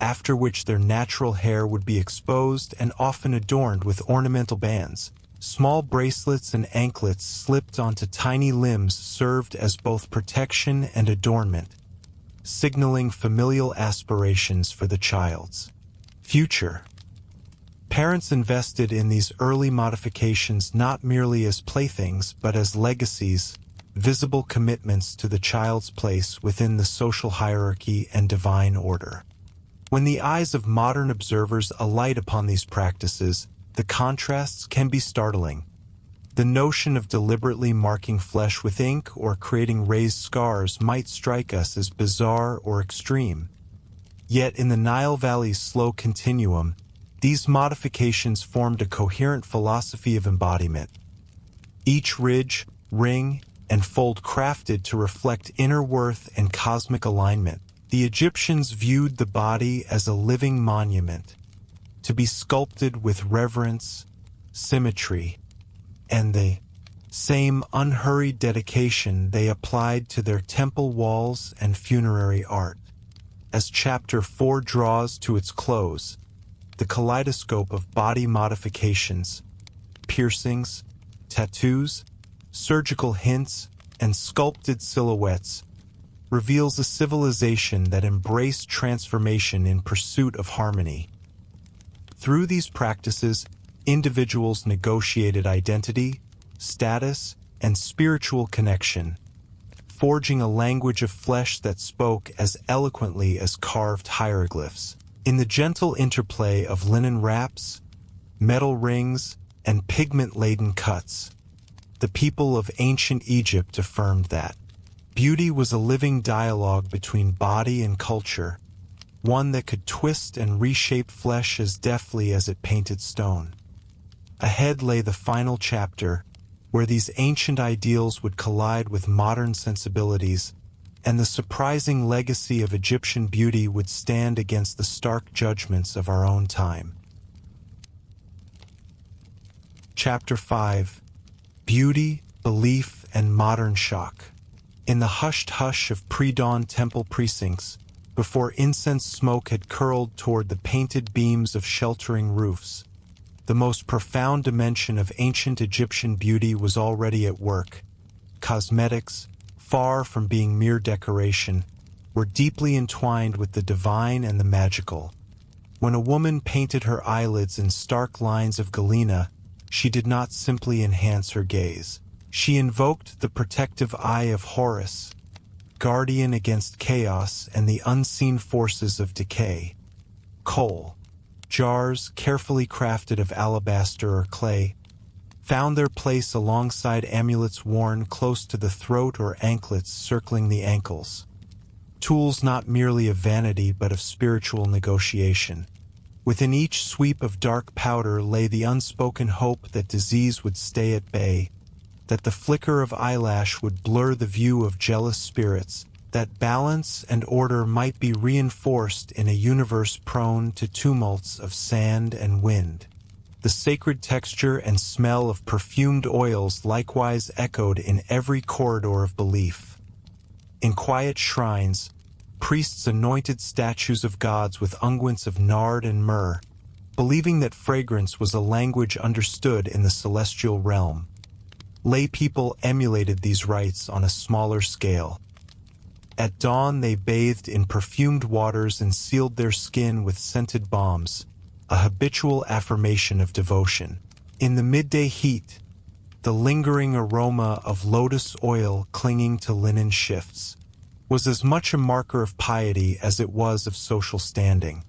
after which their natural hair would be exposed and often adorned with ornamental bands. Small bracelets and anklets slipped onto tiny limbs served as both protection and adornment, signaling familial aspirations for the child's future. Parents invested in these early modifications not merely as playthings but as legacies, visible commitments to the child's place within the social hierarchy and divine order. When the eyes of modern observers alight upon these practices, the contrasts can be startling. The notion of deliberately marking flesh with ink or creating raised scars might strike us as bizarre or extreme. Yet in the Nile Valley's slow continuum, these modifications formed a coherent philosophy of embodiment. Each ridge, ring, and fold crafted to reflect inner worth and cosmic alignment. The Egyptians viewed the body as a living monument, to be sculpted with reverence, symmetry, and the same unhurried dedication they applied to their temple walls and funerary art. As Chapter 4 draws to its close, the kaleidoscope of body modifications, piercings, tattoos, surgical hints, and sculpted silhouettes reveals a civilization that embraced transformation in pursuit of harmony. Through these practices, individuals negotiated identity, status, and spiritual connection, forging a language of flesh that spoke as eloquently as carved hieroglyphs. In the gentle interplay of linen wraps, metal rings, and pigment-laden cuts, the people of ancient Egypt affirmed that beauty was a living dialogue between body and culture, one that could twist and reshape flesh as deftly as it painted stone. Ahead lay the final chapter, where these ancient ideals would collide with modern sensibilities, and the surprising legacy of Egyptian beauty would stand against the stark judgments of our own time. Chapter 5: Beauty, Belief, and Modern Shock. In the hushed hush of pre-dawn temple precincts, before incense smoke had curled toward the painted beams of sheltering roofs, the most profound dimension of ancient Egyptian beauty was already at work. Cosmetics, far from being mere decoration, were deeply entwined with the divine and the magical. When a woman painted her eyelids in stark lines of galena, she did not simply enhance her gaze. She invoked the protective eye of Horus, guardian against chaos and the unseen forces of decay. Coal, jars carefully crafted of alabaster or clay, found their place alongside amulets worn close to the throat or anklets circling the ankles. Tools not merely of vanity but of spiritual negotiation. Within each sweep of dark powder lay the unspoken hope that disease would stay at bay, that the flicker of eyelash would blur the view of jealous spirits, that balance and order might be reinforced in a universe prone to tumults of sand and wind. The sacred texture and smell of perfumed oils likewise echoed in every corridor of belief. In quiet shrines, priests anointed statues of gods with unguents of nard and myrrh, believing that fragrance was a language understood in the celestial realm. Lay people emulated these rites on a smaller scale. At dawn they bathed in perfumed waters and sealed their skin with scented balms, a habitual affirmation of devotion. In the midday heat, the lingering aroma of lotus oil clinging to linen shifts was as much a marker of piety as it was of social standing.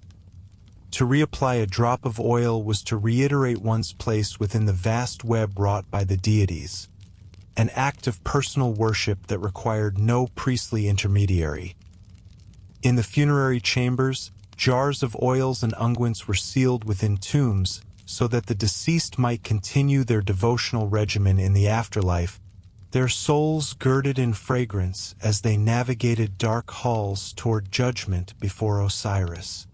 To reapply a drop of oil was to reiterate one's place within the vast web wrought by the deities, an act of personal worship that required no priestly intermediary. In the funerary chambers, jars of oils and unguents were sealed within tombs so that the deceased might continue their devotional regimen in the afterlife, their souls girded in fragrance as they navigated dark halls toward judgment before Osiris.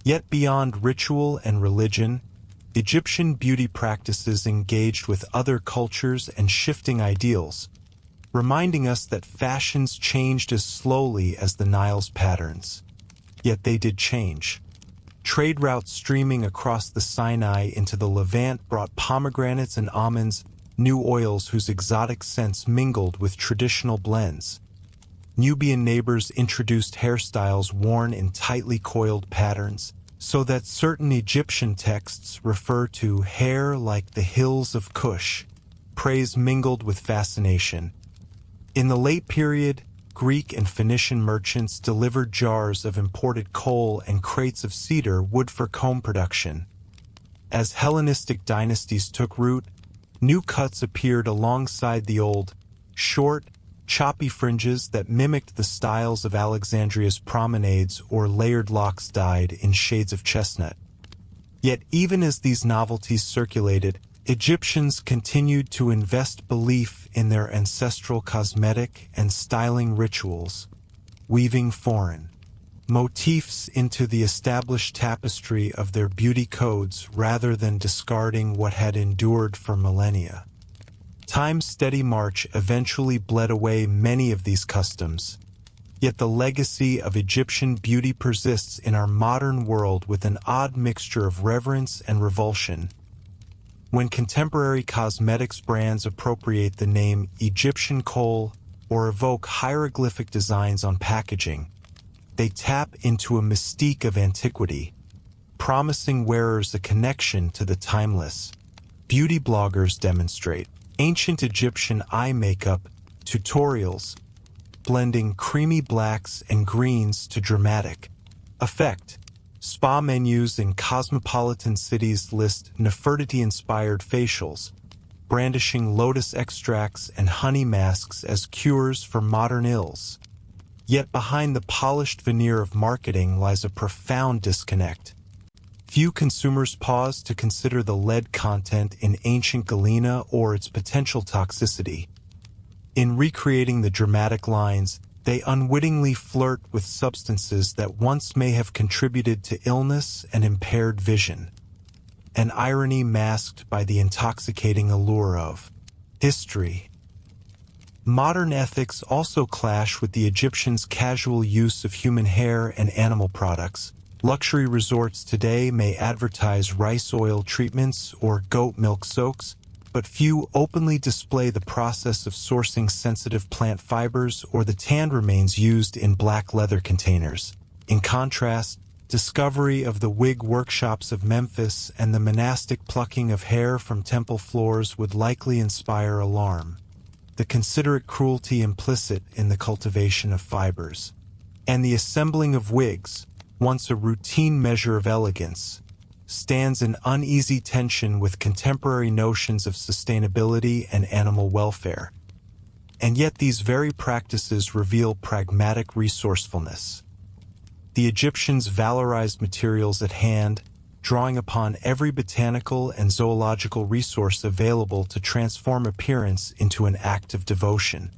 Yet beyond ritual and religion, Egyptian beauty practices engaged with other cultures and shifting ideals, reminding us that fashions changed as slowly as the Nile's patterns. Yet they did change. Trade routes streaming across the Sinai into the Levant brought pomegranates and almonds, new oils whose exotic scents mingled with traditional blends. Nubian neighbors introduced hairstyles worn in tightly coiled patterns, so that certain Egyptian texts refer to hair like the hills of Kush, praise mingled with fascination. In the late period, Greek and Phoenician merchants delivered jars of imported coal and crates of cedar wood for comb production. As Hellenistic dynasties took root, new cuts appeared alongside the old, short, choppy fringes that mimicked the styles of Alexandria's promenades or layered locks dyed in shades of chestnut. Yet even as these novelties circulated, Egyptians continued to invest belief in their ancestral cosmetic and styling rituals, weaving foreign, motifs into the established tapestry of their beauty codes rather than discarding what had endured for millennia. Time's steady march eventually bled away many of these customs, yet the legacy of Egyptian beauty persists in our modern world with an odd mixture of reverence and revulsion. When contemporary cosmetics brands appropriate the name Egyptian kohl or evoke hieroglyphic designs on packaging, they tap into a mystique of antiquity, promising wearers a connection to the timeless. Beauty bloggers demonstrate ancient Egyptian eye makeup tutorials, blending creamy blacks and greens to dramatic effect. Spa menus in cosmopolitan cities list Nefertiti-inspired facials, brandishing lotus extracts and honey masks as cures for modern ills. Yet behind the polished veneer of marketing lies a profound disconnect. Few consumers pause to consider the lead content in ancient galena or its potential toxicity. In recreating the dramatic lines, they unwittingly flirt with substances that once may have contributed to illness and impaired vision, an irony masked by the intoxicating allure of history. Modern ethics also clash with the Egyptians' casual use of human hair and animal products. Luxury resorts today may advertise rice oil treatments or goat milk soaks, but few openly display the process of sourcing sensitive plant fibers or the tanned remains used in black leather containers. In contrast, discovery of the wig workshops of Memphis and the monastic plucking of hair from temple floors would likely inspire alarm. The considerate cruelty implicit in the cultivation of fibers, and the assembling of wigs, once a routine measure of elegance, stands in uneasy tension with contemporary notions of sustainability and animal welfare. And yet these very practices reveal pragmatic resourcefulness. The Egyptians valorized materials at hand, drawing upon every botanical and zoological resource available to transform appearance into an act of devotion.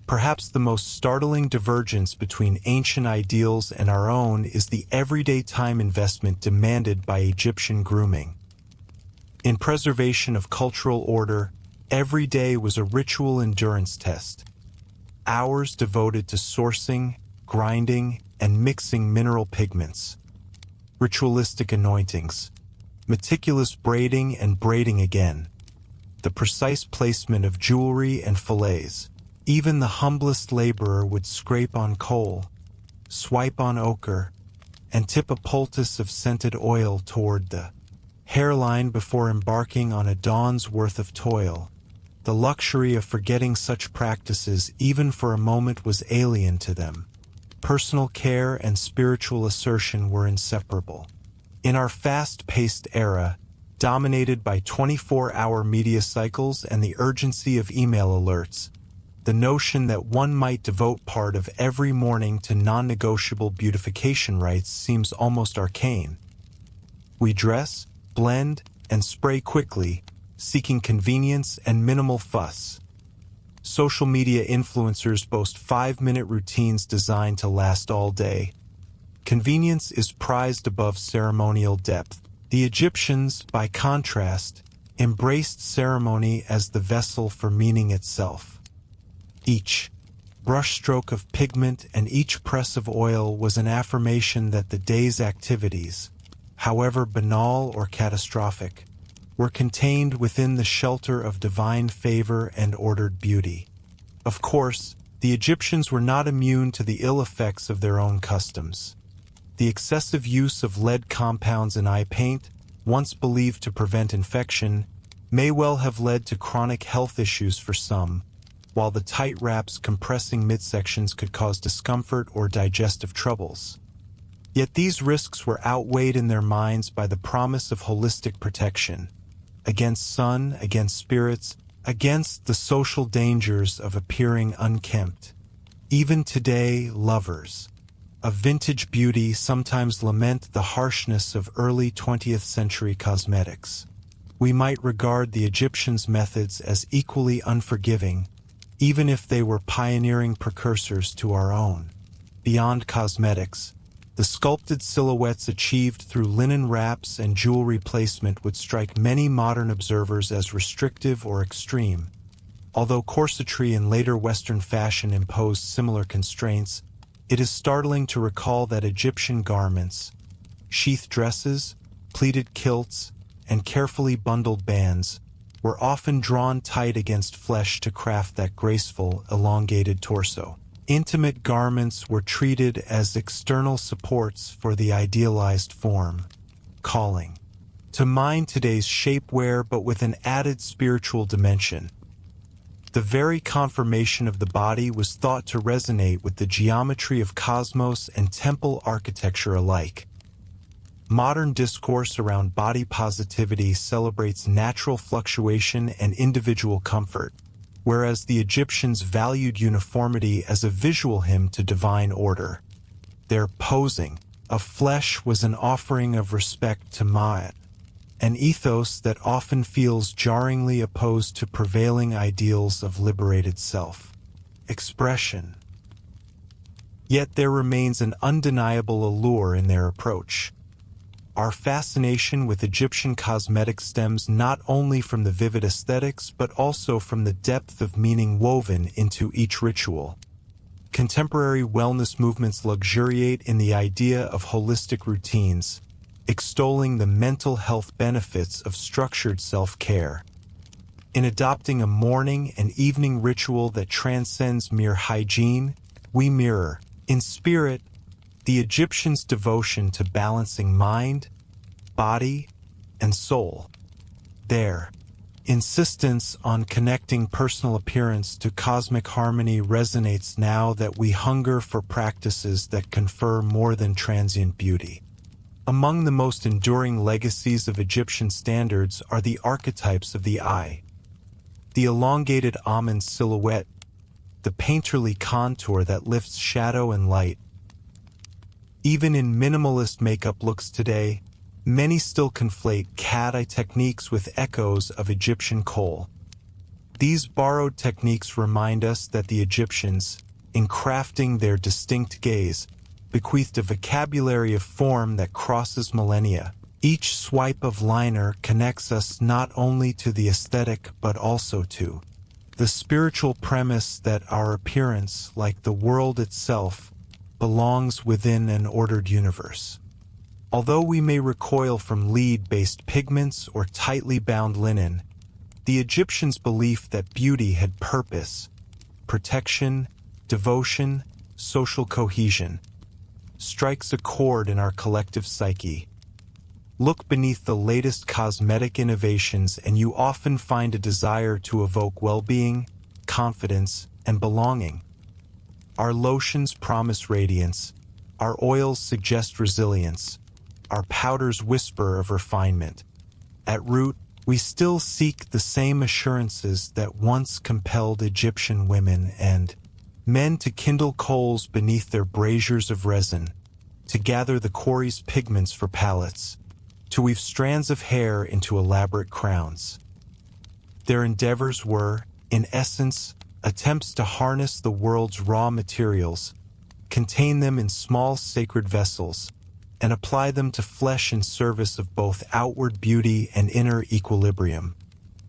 Perhaps the most startling divergence between ancient ideals and our own is the everyday time investment demanded by Egyptian grooming. In preservation of cultural order, every day was a ritual endurance test. Hours devoted to sourcing, grinding, and mixing mineral pigments. Ritualistic anointings, meticulous braiding and braiding again, the precise placement of jewelry and fillets. Even the humblest laborer would scrape on coal, swipe on ochre, and tip a poultice of scented oil toward the hairline before embarking on a dawn's worth of toil. The luxury of forgetting such practices even for a moment was alien to them. Personal care and spiritual assertion were inseparable. In our fast-paced era, dominated by 24-hour media cycles and the urgency of email alerts, the notion that one might devote part of every morning to non-negotiable beautification rites seems almost arcane. We dress, blend, and spray quickly, seeking convenience and minimal fuss. Social media influencers boast 5-minute routines designed to last all day. Convenience is prized above ceremonial depth. The Egyptians, by contrast, embraced ceremony as the vessel for meaning itself. Each brushstroke of pigment and each press of oil was an affirmation that the day's activities, however banal or catastrophic, were contained within the shelter of divine favor and ordered beauty. Of course, the Egyptians were not immune to the ill effects of their own customs. The excessive use of lead compounds in eye paint, once believed to prevent infection, may well have led to chronic health issues for some, while the tight wraps compressing midsections could cause discomfort or digestive troubles. Yet these risks were outweighed in their minds by the promise of holistic protection, against sun, against spirits, against the social dangers of appearing unkempt. Even today, lovers of vintage beauty sometimes lament the harshness of early 20th century cosmetics. We might regard the Egyptians' methods as equally unforgiving, even if they were pioneering precursors to our own. Beyond cosmetics, The sculpted silhouettes achieved through linen wraps and jewelry placement would strike many modern observers as restrictive or extreme. Although corsetry in later Western fashion imposed similar constraints, it is startling to recall that Egyptian garments, sheath dresses, pleated kilts, and carefully bundled bands were often drawn tight against flesh to craft that graceful, elongated torso. Intimate garments were treated as external supports for the idealized form, calling to mind today's shapewear but with an added spiritual dimension. The very conformation of the body was thought to resonate with the geometry of cosmos and temple architecture alike. Modern discourse around body positivity celebrates natural fluctuation and individual comfort, whereas the Egyptians valued uniformity as a visual hymn to divine order. Their posing of flesh was an offering of respect to Ma'at, an ethos that often feels jarringly opposed to prevailing ideals of liberated self-expression. Yet there remains an undeniable allure in their approach. Our fascination with Egyptian cosmetics stems not only from the vivid aesthetics but also from the depth of meaning woven into each ritual. Contemporary wellness movements luxuriate in the idea of holistic routines, extolling the mental health benefits of structured self-care. In adopting a morning and evening ritual that transcends mere hygiene, we mirror, in spirit, the Egyptians' devotion to balancing mind, body, and soul. Their insistence on connecting personal appearance to cosmic harmony resonates now that we hunger for practices that confer more than transient beauty. Among the most enduring legacies of Egyptian standards are the archetypes of the eye. The elongated almond silhouette, the painterly contour that lifts shadow and light. Even in minimalist makeup looks today, many still conflate cat eye techniques with echoes of Egyptian kohl. These borrowed techniques remind us that the Egyptians, in crafting their distinct gaze, bequeathed a vocabulary of form that crosses millennia. Each swipe of liner connects us not only to the aesthetic but also to the spiritual premise that our appearance, like the world itself, belongs within an ordered universe. Although we may recoil from lead-based pigments or tightly bound linen, the Egyptians' belief that beauty had purpose, protection, devotion, social cohesion, strikes a chord in our collective psyche. Look beneath the latest cosmetic innovations and you often find a desire to evoke well-being, confidence, and belonging. Our lotions promise radiance, our oils suggest resilience, our powders whisper of refinement. At root, we still seek the same assurances that once compelled Egyptian women and men to kindle coals beneath their braziers of resin, to gather the quarry's pigments for palettes, to weave strands of hair into elaborate crowns. Their endeavors were, in essence, attempts to harness the world's raw materials, contain them in small sacred vessels, and apply them to flesh in service of both outward beauty and inner equilibrium.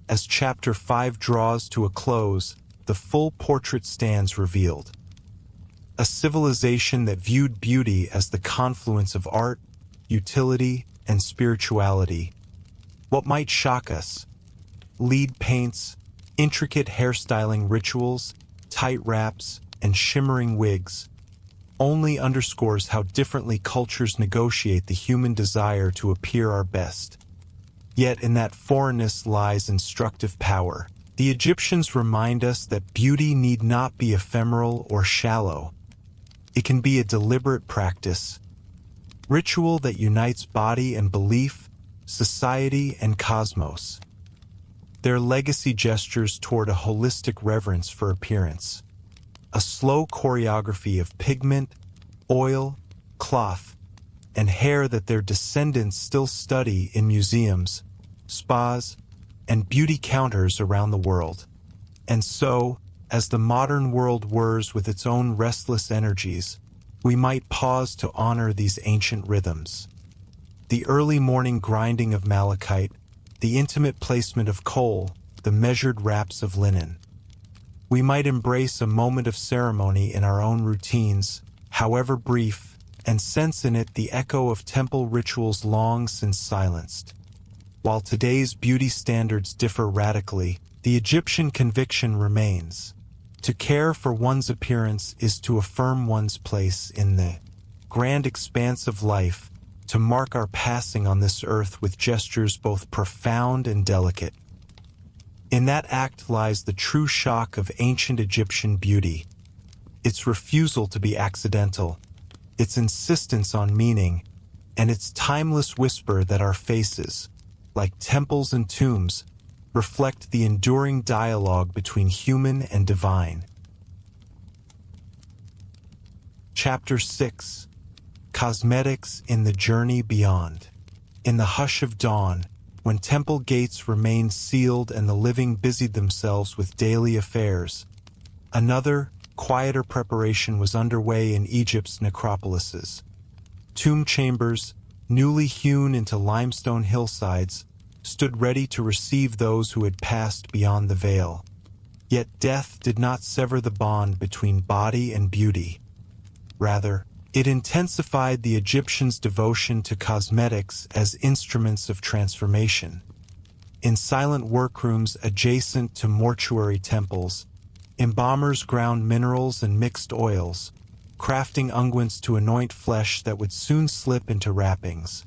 As Chapter 5 draws to a close, the full portrait stands revealed. A civilization that viewed beauty as the confluence of art, utility, and spirituality. What might shock us? Lead paints, intricate hairstyling rituals, tight wraps, and shimmering wigs only underscores how differently cultures negotiate the human desire to appear our best. Yet in that foreignness lies instructive power. The Egyptians remind us that beauty need not be ephemeral or shallow. It can be a deliberate practice, ritual that unites body and belief, society and cosmos. Their legacy gestures toward a holistic reverence for appearance, a slow choreography of pigment, oil, cloth, and hair that their descendants still study in museums, spas, and beauty counters around the world. And so, as the modern world whirs with its own restless energies, we might pause to honor these ancient rhythms. The early morning grinding of malachite, the intimate placement of coal, the measured wraps of linen. We might embrace a moment of ceremony in our own routines, however brief, and sense in it the echo of temple rituals long since silenced. While today's beauty standards differ radically, the Egyptian conviction remains. To care for one's appearance is to affirm one's place in the grand expanse of life, to mark our passing on this earth with gestures both profound and delicate. In that act lies the true shock of ancient Egyptian beauty, its refusal to be accidental, its insistence on meaning, and its timeless whisper that our faces, like temples and tombs, reflect the enduring dialogue between human and divine. Chapter 6: Cosmetics in the Journey Beyond. In the hush of dawn, when temple gates remained sealed and the living busied themselves with daily affairs, another, quieter preparation was underway in Egypt's necropolises. Tomb chambers, newly hewn into limestone hillsides, stood ready to receive those who had passed beyond the veil. Yet death did not sever the bond between body and beauty. Rather, it intensified the Egyptians' devotion to cosmetics as instruments of transformation. In silent workrooms adjacent to mortuary temples, embalmers ground minerals and mixed oils, crafting unguents to anoint flesh that would soon slip into wrappings.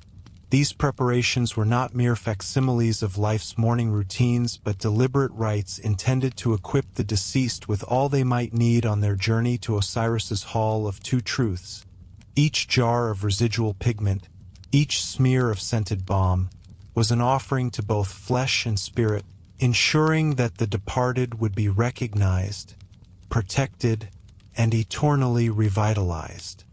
These preparations were not mere facsimiles of life's morning routines, but deliberate rites intended to equip the deceased with all they might need on their journey to Osiris's Hall of Two Truths. Each jar of residual pigment, each smear of scented balm, was an offering to both flesh and spirit, ensuring that the departed would be recognized, protected, and eternally revitalized.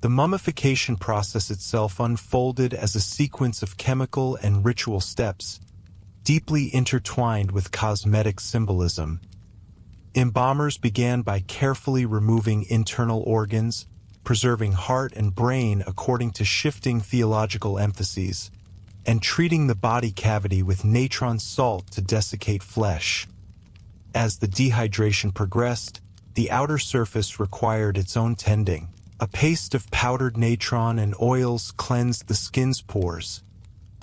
The mummification process itself unfolded as a sequence of chemical and ritual steps, deeply intertwined with cosmetic symbolism. Embalmers began by carefully removing internal organs, preserving heart and brain according to shifting theological emphases, and treating the body cavity with natron salt to desiccate flesh. As the dehydration progressed, the outer surface required its own tending. A paste of powdered natron and oils cleansed the skin's pores,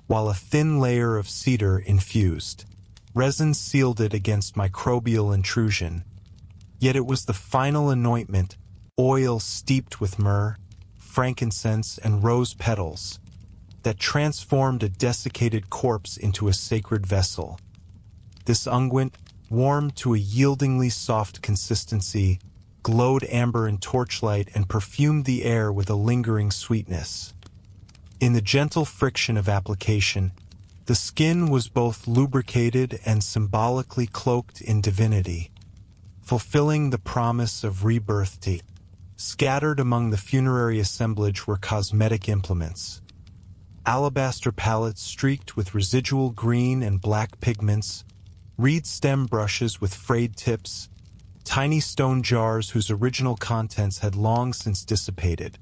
while a thin layer of cedar infused. Resin sealed it against microbial intrusion. Yet it was the final anointment, oil steeped with myrrh, frankincense, and rose petals, that transformed a desiccated corpse into a sacred vessel. This unguent, warmed to a yieldingly soft consistency, glowed amber in torchlight and perfumed the air with a lingering sweetness. In the gentle friction of application, the skin was both lubricated and symbolically cloaked in divinity, fulfilling the promise of rebirth. Scattered among the funerary assemblage were cosmetic implements. Alabaster palettes streaked with residual green and black pigments, reed stem brushes with frayed tips, tiny stone jars whose original contents had long since dissipated.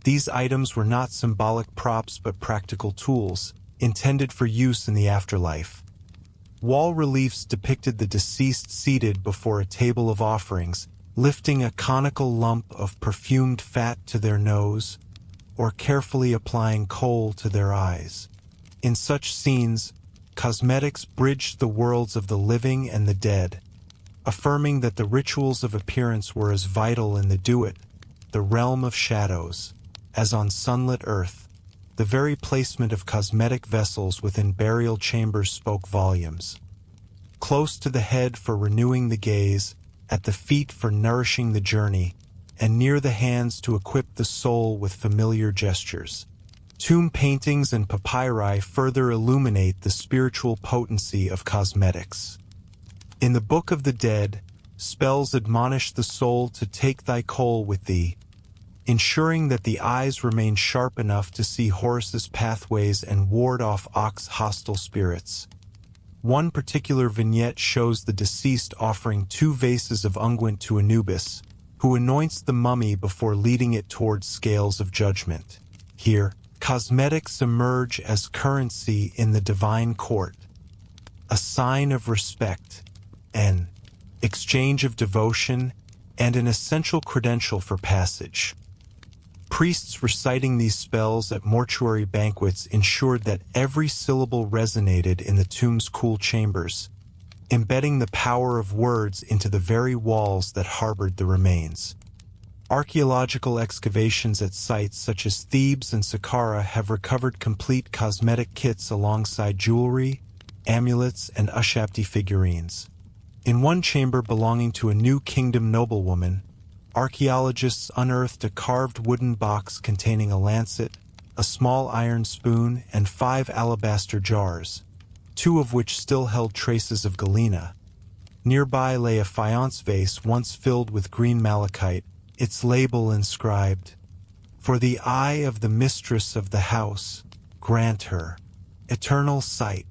These items were not symbolic props but practical tools, intended for use in the afterlife. Wall reliefs depicted the deceased seated before a table of offerings, lifting a conical lump of perfumed fat to their nose, or carefully applying kohl to their eyes. In such scenes, cosmetics bridged the worlds of the living and the dead, affirming that the rituals of appearance were as vital in the duat, the realm of shadows, as on sunlit earth. The very placement of cosmetic vessels within burial chambers spoke volumes. Close to the head for renewing the gaze, at the feet for nourishing the journey, and near the hands to equip the soul with familiar gestures. Tomb paintings and papyri further illuminate the spiritual potency of cosmetics. In the Book of the Dead, spells admonish the soul to take thy kohl with thee, ensuring that the eyes remain sharp enough to see Horus's pathways and ward off Ox's hostile spirits. One particular vignette shows the deceased offering 2 vases of unguent to Anubis, who anoints the mummy before leading it towards scales of judgment. Here, cosmetics emerge as currency in the divine court, a sign of respect, an exchange of devotion, and an essential credential for passage. Priests reciting these spells at mortuary banquets ensured that every syllable resonated in the tomb's cool chambers, embedding the power of words into the very walls that harbored the remains. Archaeological excavations at sites such as Thebes and Saqqara have recovered complete cosmetic kits alongside jewelry, amulets, and Ushabti figurines. In one chamber belonging to a New Kingdom noblewoman, archaeologists unearthed a carved wooden box containing a lancet, a small iron spoon, and 5 alabaster jars, 2 of which still held traces of galena. Nearby lay a faience vase once filled with green malachite, its label inscribed, "For the eye of the mistress of the house, grant her eternal sight."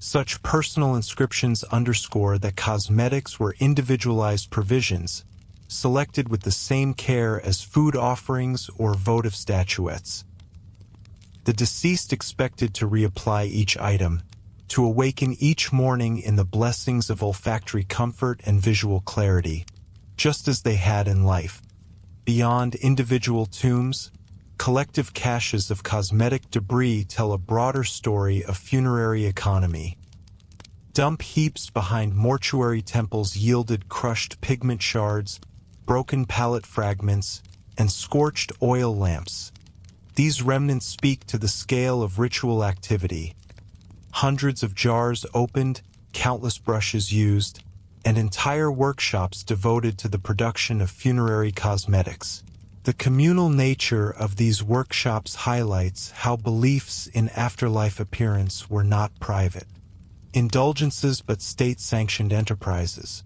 Such personal inscriptions underscore that cosmetics were individualized provisions, selected with the same care as food offerings or votive statuettes. The deceased expected to reapply each item, to awaken each morning in the blessings of olfactory comfort and visual clarity, just as they had in life. Beyond individual tombs, collective caches of cosmetic debris tell a broader story of funerary economy. Dump heaps behind mortuary temples yielded crushed pigment shards, broken pallet fragments, and scorched oil lamps. These remnants speak to the scale of ritual activity. Hundreds of jars opened, countless brushes used, and entire workshops devoted to the production of funerary cosmetics. The communal nature of these workshops highlights how beliefs in afterlife appearance were not private indulgences but state-sanctioned enterprises.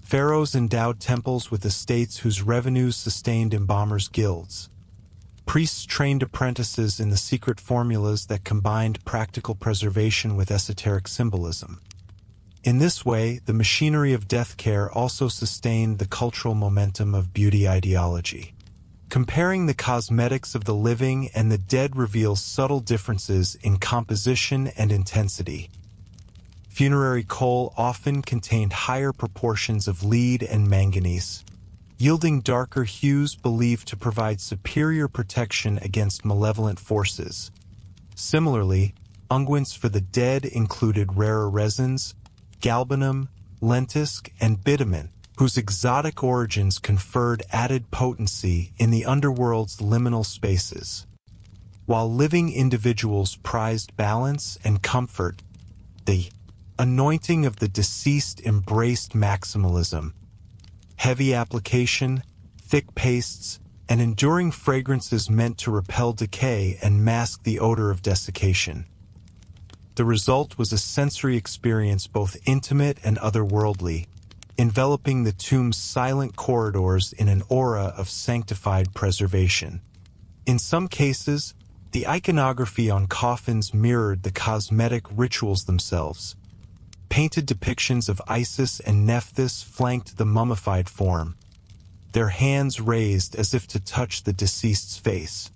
Pharaohs endowed temples with estates whose revenues sustained embalmers' guilds. Priests trained apprentices in the secret formulas that combined practical preservation with esoteric symbolism. In this way, the machinery of death care also sustained the cultural momentum of beauty ideology. Comparing the cosmetics of the living and the dead reveals subtle differences in composition and intensity. Funerary coal often contained higher proportions of lead and manganese, yielding darker hues believed to provide superior protection against malevolent forces. Similarly, unguents for the dead included rarer resins, galbanum, lentisk, and bitumen, whose exotic origins conferred added potency in the underworld's liminal spaces. While living individuals prized balance and comfort, the anointing of the deceased embraced maximalism. Heavy application, thick pastes, and enduring fragrances meant to repel decay and mask the odor of desiccation. The result was a sensory experience both intimate and otherworldly, enveloping the tomb's silent corridors in an aura of sanctified preservation. In some cases, the iconography on coffins mirrored the cosmetic rituals themselves. Painted depictions of Isis and Nephthys flanked the mummified form, their hands raised as if to touch the deceased's face.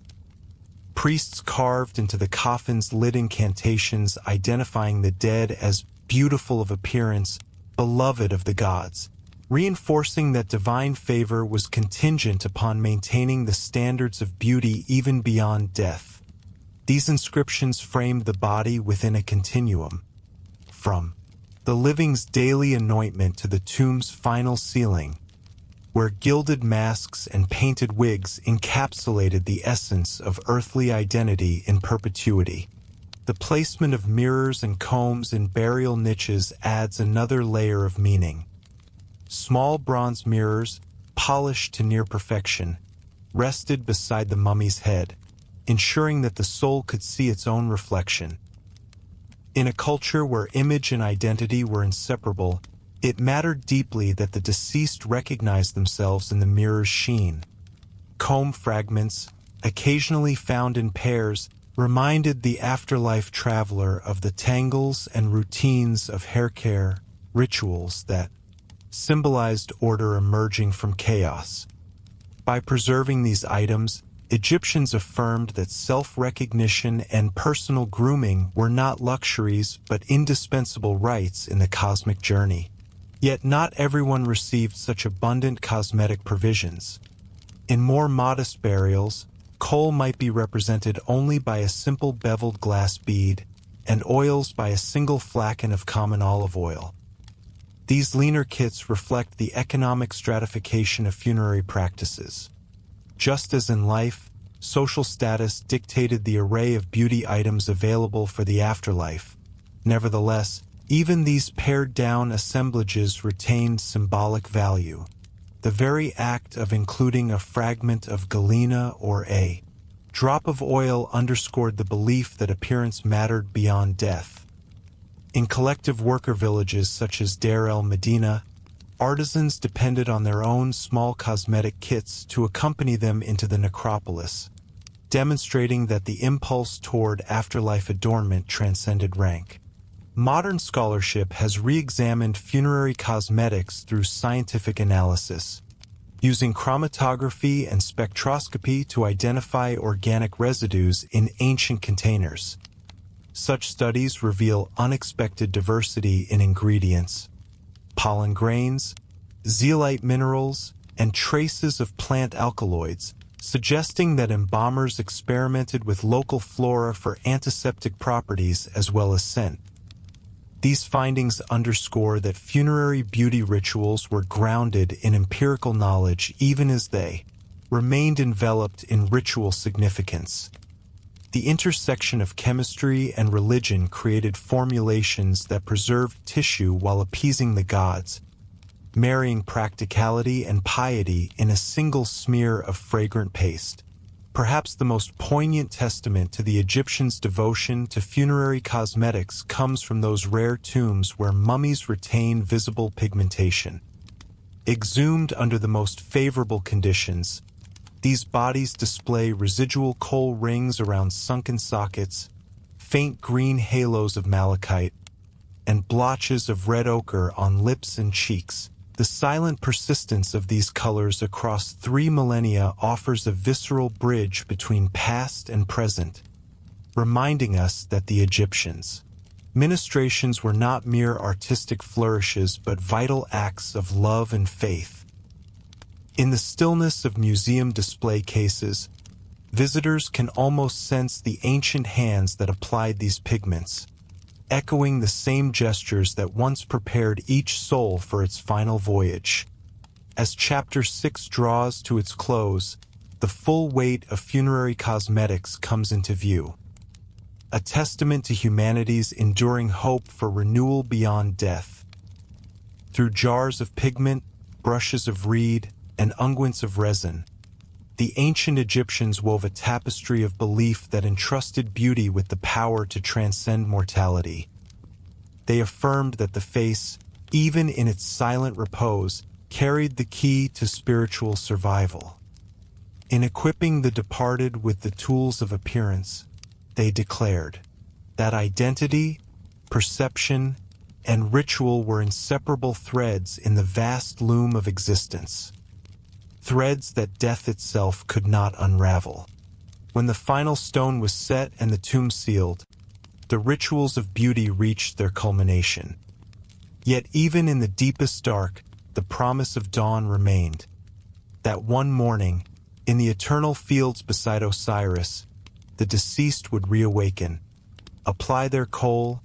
Priests carved into the coffin's lid incantations identifying the dead as beautiful of appearance, beloved of the gods, reinforcing that divine favor was contingent upon maintaining the standards of beauty even beyond death. These inscriptions framed the body within a continuum, from the living's daily anointment to the tomb's final sealing, where gilded masks and painted wigs encapsulated the essence of earthly identity in perpetuity. The placement of mirrors and combs in burial niches adds another layer of meaning. Small bronze mirrors, polished to near perfection, rested beside the mummy's head, ensuring that the soul could see its own reflection. In a culture where image and identity were inseparable, it mattered deeply that the deceased recognized themselves in the mirror's sheen. Comb fragments, occasionally found in pairs, reminded the afterlife traveler of the tangles and routines of hair care rituals that symbolized order emerging from chaos. By preserving these items, Egyptians affirmed that self-recognition and personal grooming were not luxuries but indispensable rites in the cosmic journey. Yet not everyone received such abundant cosmetic provisions. In more modest burials, coal might be represented only by a simple beveled glass bead, and oils by a single flaken of common olive oil. These leaner kits reflect the economic stratification of funerary practices. Just as in life, social status dictated the array of beauty items available for the afterlife. Nevertheless, even these pared-down assemblages retained symbolic value. The very act of including a fragment of galena or a drop of oil underscored the belief that appearance mattered beyond death. In collective worker villages such as Deir el-Medina, artisans depended on their own small cosmetic kits to accompany them into the necropolis, demonstrating that the impulse toward afterlife adornment transcended rank. Modern scholarship has re-examined funerary cosmetics through scientific analysis, using chromatography and spectroscopy to identify organic residues in ancient containers. Such studies reveal unexpected diversity in ingredients, pollen grains, zeolite minerals, and traces of plant alkaloids, suggesting that embalmers experimented with local flora for antiseptic properties as well as scent. These findings underscore that funerary beauty rituals were grounded in empirical knowledge even as they remained enveloped in ritual significance. The intersection of chemistry and religion created formulations that preserved tissue while appeasing the gods, marrying practicality and piety in a single smear of fragrant paste. Perhaps the most poignant testament to the Egyptians' devotion to funerary cosmetics comes from those rare tombs where mummies retain visible pigmentation. Exhumed under the most favorable conditions, these bodies display residual coal rings around sunken sockets, faint green halos of malachite, and blotches of red ochre on lips and cheeks. The silent persistence of these colors across 3 millennia offers a visceral bridge between past and present, reminding us that the Egyptians' ministrations were not mere artistic flourishes but vital acts of love and faith. In the stillness of museum display cases, visitors can almost sense the ancient hands that applied these pigments, echoing the same gestures that once prepared each soul for its final voyage. As Chapter 6 draws to its close, the full weight of funerary cosmetics comes into view, a testament to humanity's enduring hope for renewal beyond death. Through jars of pigment, brushes of reed, and unguents of resin, the ancient Egyptians wove a tapestry of belief that entrusted beauty with the power to transcend mortality. They affirmed that the face, even in its silent repose, carried the key to spiritual survival. In equipping the departed with the tools of appearance, they declared that identity, perception, and ritual were inseparable threads in the vast loom of existence, threads that death itself could not unravel. When the final stone was set and the tomb sealed, the rituals of beauty reached their culmination. Yet even in the deepest dark, the promise of dawn remained. That one morning, in the eternal fields beside Osiris, the deceased would reawaken, apply their coal,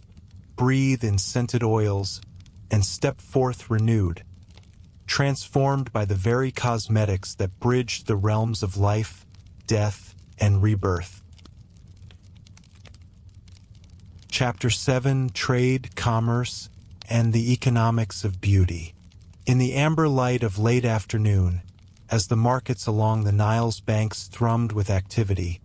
breathe in scented oils, and step forth renewed, transformed by the very cosmetics that bridged the realms of life, death, and rebirth. Chapter 7: Trade, Commerce, and the Economics of Beauty. In the amber light of late afternoon, as the markets along the Nile's banks thrummed with activity,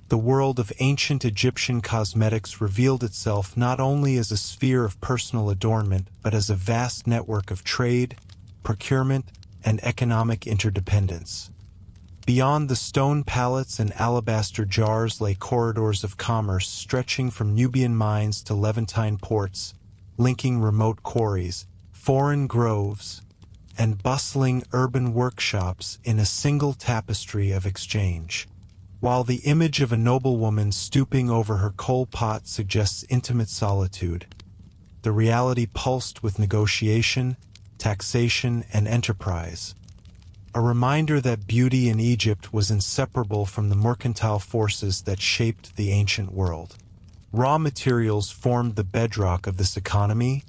the world of ancient Egyptian cosmetics revealed itself not only as a sphere of personal adornment but as a vast network of trade, procurement, and economic interdependence. Beyond the stone pallets and alabaster jars lay corridors of commerce stretching from Nubian mines to Levantine ports, linking remote quarries, foreign groves, and bustling urban workshops in a single tapestry of exchange. While the image of a noblewoman stooping over her coal pot suggests intimate solitude, the reality pulsed with negotiation, taxation, and enterprise. A reminder that beauty in Egypt was inseparable from the mercantile forces that shaped the ancient world. Raw materials formed the bedrock of this economy.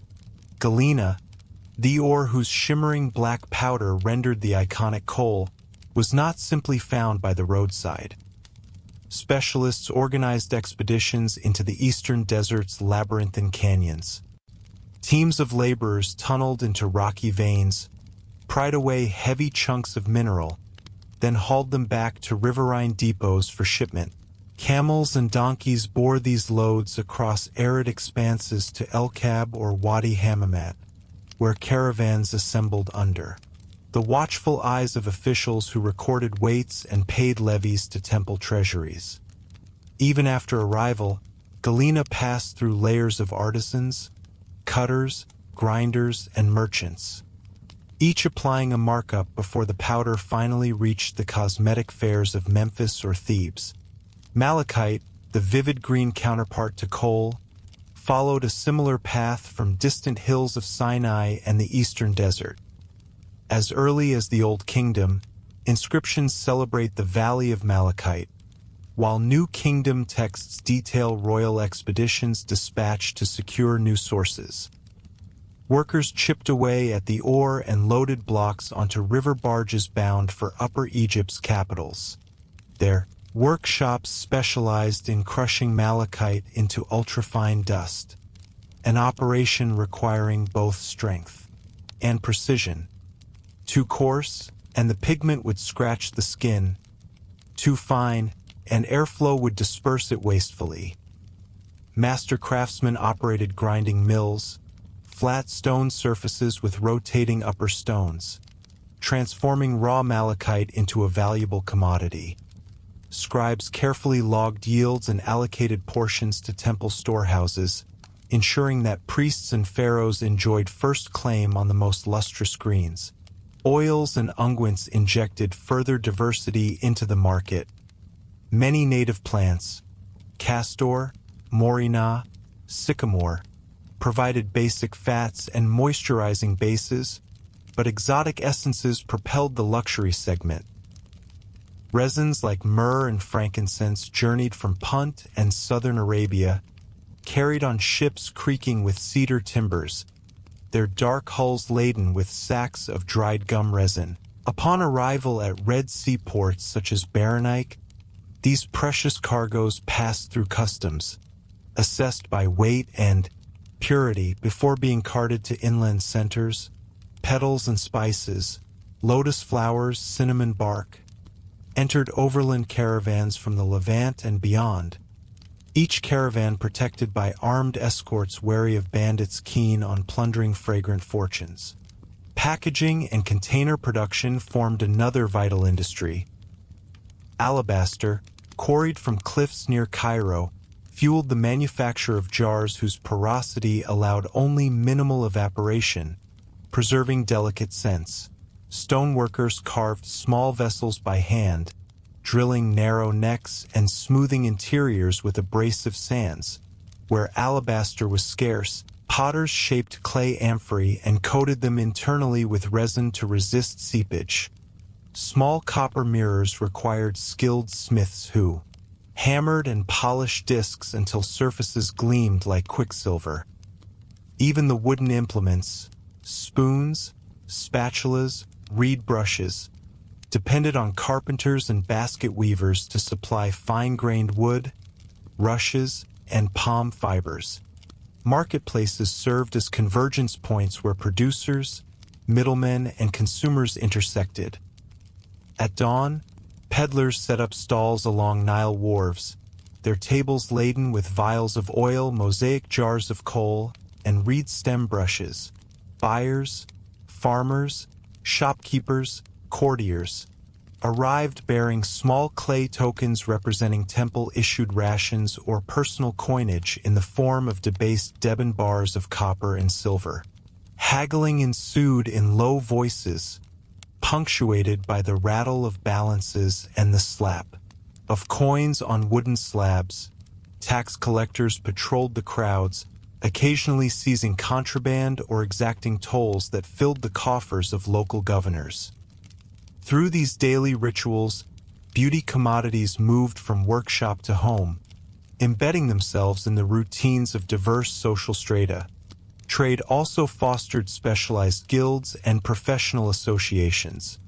Galena, the ore whose shimmering black powder rendered the iconic coal, was not simply found by the roadside. Specialists organized expeditions into the eastern desert's labyrinthine canyons. Teams of laborers tunneled into rocky veins, pried away heavy chunks of mineral, then hauled them back to riverine depots for shipment. Camels and donkeys bore these loads across arid expanses to El Kab or Wadi Hammamet, where caravans assembled under the watchful eyes of officials who recorded weights and paid levies to temple treasuries. Even after arrival, Galena passed through layers of artisans, cutters, grinders, and merchants, each applying a markup before the powder finally reached the cosmetic fairs of Memphis or Thebes. Malachite, the vivid green counterpart to coal, followed a similar path from distant hills of Sinai and the eastern desert. As early as the Old Kingdom, inscriptions celebrate the Valley of Malachite, while New Kingdom texts detail royal expeditions dispatched to secure new sources. Workers chipped away at the ore and loaded blocks onto river barges bound for Upper Egypt's capitals. Their workshops specialized in crushing malachite into ultrafine dust, an operation requiring both strength and precision. Too coarse, and the pigment would scratch the skin. Too fine, and airflow would disperse it wastefully. Master craftsmen operated grinding mills, flat stone surfaces with rotating upper stones, transforming raw malachite into a valuable commodity. Scribes carefully logged yields and allocated portions to temple storehouses, ensuring that priests and pharaohs enjoyed first claim on the most lustrous greens. Oils and unguents injected further diversity into the market. Many native plants, castor, morina, sycamore, provided basic fats and moisturizing bases, but exotic essences propelled the luxury segment. Resins like myrrh and frankincense journeyed from Punt and southern Arabia, carried on ships creaking with cedar timbers, their dark hulls laden with sacks of dried gum resin. Upon arrival at Red Sea ports such as Berenik, these precious cargoes passed through customs, assessed by weight and purity before being carted to inland centers. Petals and spices, lotus flowers, cinnamon bark, entered overland caravans from the Levant and beyond, each caravan protected by armed escorts wary of bandits keen on plundering fragrant fortunes. Packaging and container production formed another vital industry. Alabaster, quarried from cliffs near Cairo, fueled the manufacture of jars whose porosity allowed only minimal evaporation, preserving delicate scents. Stoneworkers carved small vessels by hand, drilling narrow necks and smoothing interiors with abrasive sands. Where alabaster was scarce, potters shaped clay amphorae and coated them internally with resin to resist seepage. Small copper mirrors required skilled smiths who hammered and polished discs until surfaces gleamed like quicksilver. Even the wooden implements, spoons, spatulas, reed brushes, depended on carpenters and basket weavers to supply fine-grained wood, rushes, and palm fibers. Marketplaces served as convergence points where producers, middlemen, and consumers intersected. At dawn, peddlers set up stalls along Nile wharves, their tables laden with vials of oil, mosaic jars of coal, and reed stem brushes. Buyers, farmers, shopkeepers, courtiers arrived bearing small clay tokens representing temple-issued rations or personal coinage in the form of debased Deben bars of copper and silver. Haggling ensued in low voices, punctuated by the rattle of balances and the slap of coins on wooden slabs. Tax collectors patrolled the crowds, occasionally seizing contraband or exacting tolls that filled the coffers of local governors. Through these daily rituals, beauty commodities moved from workshop to home, embedding themselves in the routines of diverse social strata. Trade also fostered specialized guilds and professional associations.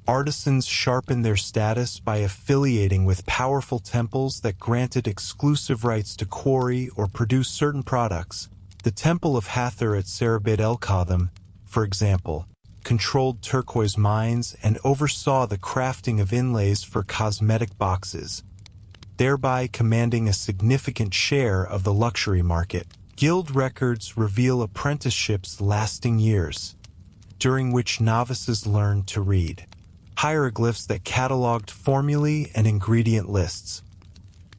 Artisans sharpened their status by affiliating with powerful temples that granted exclusive rights to quarry or produce certain products. The Temple of Hathor at Serebet el-Khatham, for example, controlled turquoise mines and oversaw the crafting of inlays for cosmetic boxes, thereby commanding a significant share of the luxury market. Guild records reveal apprenticeships lasting years, during which novices learned to read hieroglyphs that cataloged formulae and ingredient lists.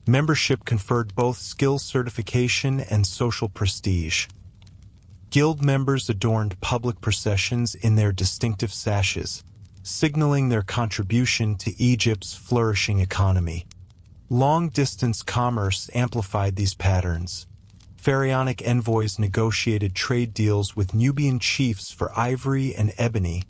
Membership conferred both skill certification and social prestige. Guild members adorned public processions in their distinctive sashes, signaling their contribution to Egypt's flourishing economy. Long-distance commerce amplified these patterns. Pharaonic envoys negotiated trade deals with Nubian chiefs for ivory and ebony,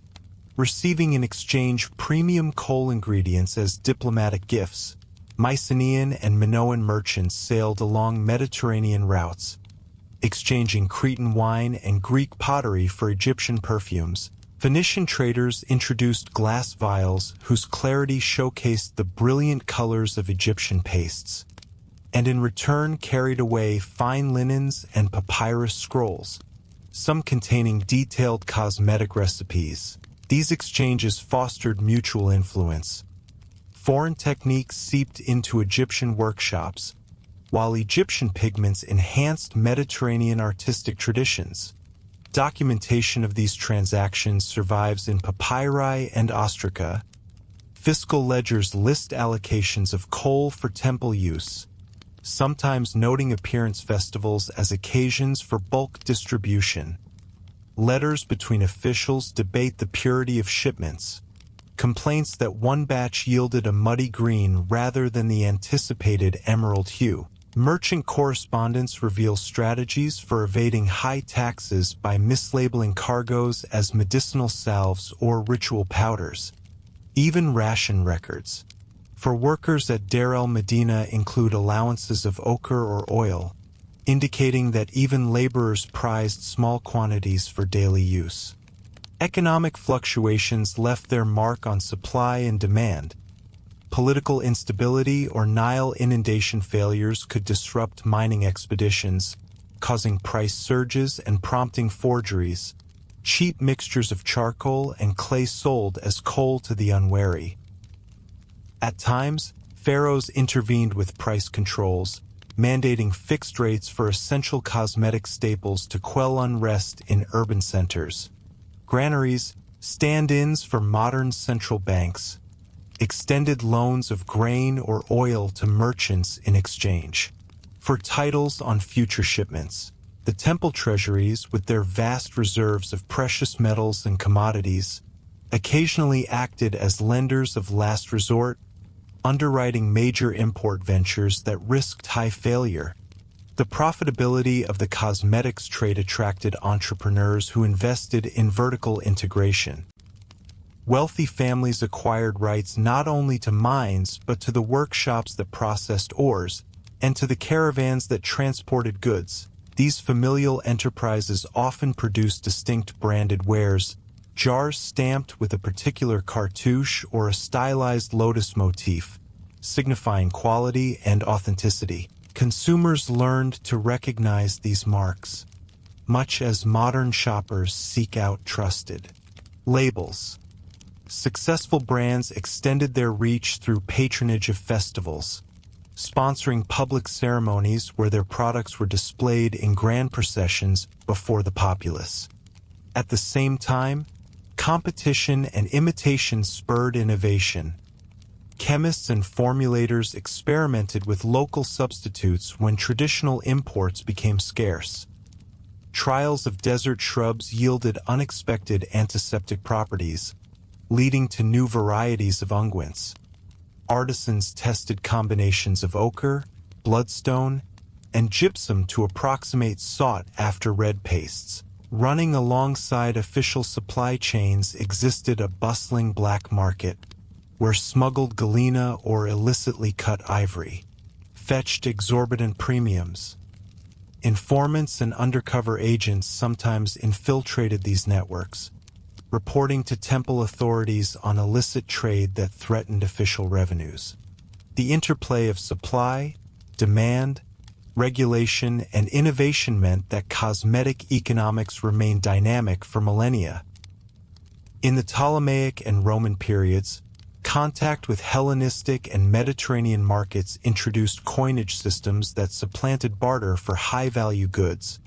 receiving in exchange premium coal ingredients as diplomatic gifts. Mycenaean and Minoan merchants sailed along Mediterranean routes, exchanging Cretan wine and Greek pottery for Egyptian perfumes. Phoenician traders introduced glass vials whose clarity showcased the brilliant colors of Egyptian pastes, and in return carried away fine linens and papyrus scrolls, some containing detailed cosmetic recipes. These exchanges fostered mutual influence. Foreign techniques seeped into Egyptian workshops, while Egyptian pigments enhanced Mediterranean artistic traditions. Documentation of these transactions survives in papyri and ostraca. Fiscal ledgers list allocations of coal for temple use, sometimes noting appearance festivals as occasions for bulk distribution. Letters between officials debate the purity of shipments. Complaints that one batch yielded a muddy green rather than the anticipated emerald hue. Merchant correspondence reveals strategies for evading high taxes by mislabeling cargoes as medicinal salves or ritual powders. Even ration records for workers at Deir el-Medina include allowances of ochre or oil, indicating that even laborers prized small quantities for daily use. Economic fluctuations left their mark on supply and demand. Political instability or Nile inundation failures could disrupt mining expeditions, causing price surges and prompting forgeries. Cheap mixtures of charcoal and clay sold as coal to the unwary. At times, pharaohs intervened with price controls, mandating fixed rates for essential cosmetic staples to quell unrest in urban centers. Granaries, stand-ins for modern central banks, extended loans of grain or oil to merchants in exchange for titles on future shipments. The temple treasuries, with their vast reserves of precious metals and commodities, occasionally acted as lenders of last resort, underwriting major import ventures that risked high failure. The profitability of the cosmetics trade attracted entrepreneurs who invested in vertical integration. Wealthy families acquired rights not only to mines but to the workshops that processed ores, and to the caravans that transported goods. These familial enterprises often produced distinct branded wares, jars stamped with a particular cartouche or a stylized lotus motif, signifying quality and authenticity. Consumers learned to recognize these marks, much as modern shoppers seek out trusted labels. Successful brands extended their reach through patronage of festivals, sponsoring public ceremonies where their products were displayed in grand processions before the populace. At the same time, competition and imitation spurred innovation. Chemists and formulators experimented with local substitutes when traditional imports became scarce. trials of desert shrubs yielded unexpected antiseptic properties, leading to new varieties of unguents. Artisans tested combinations of ochre, bloodstone, and gypsum to approximate sought-after red pastes. Running alongside official supply chains existed a bustling black market, where smuggled galena or illicitly cut ivory fetched exorbitant premiums. Informants and undercover agents sometimes infiltrated these networks, reporting to temple authorities on illicit trade that threatened official revenues. The interplay of supply, demand, regulation, and innovation meant that cosmetic economics remained dynamic for millennia. In the Ptolemaic and Roman periods, contact with Hellenistic and Mediterranean markets introduced coinage systems that supplanted barter for high-value goods.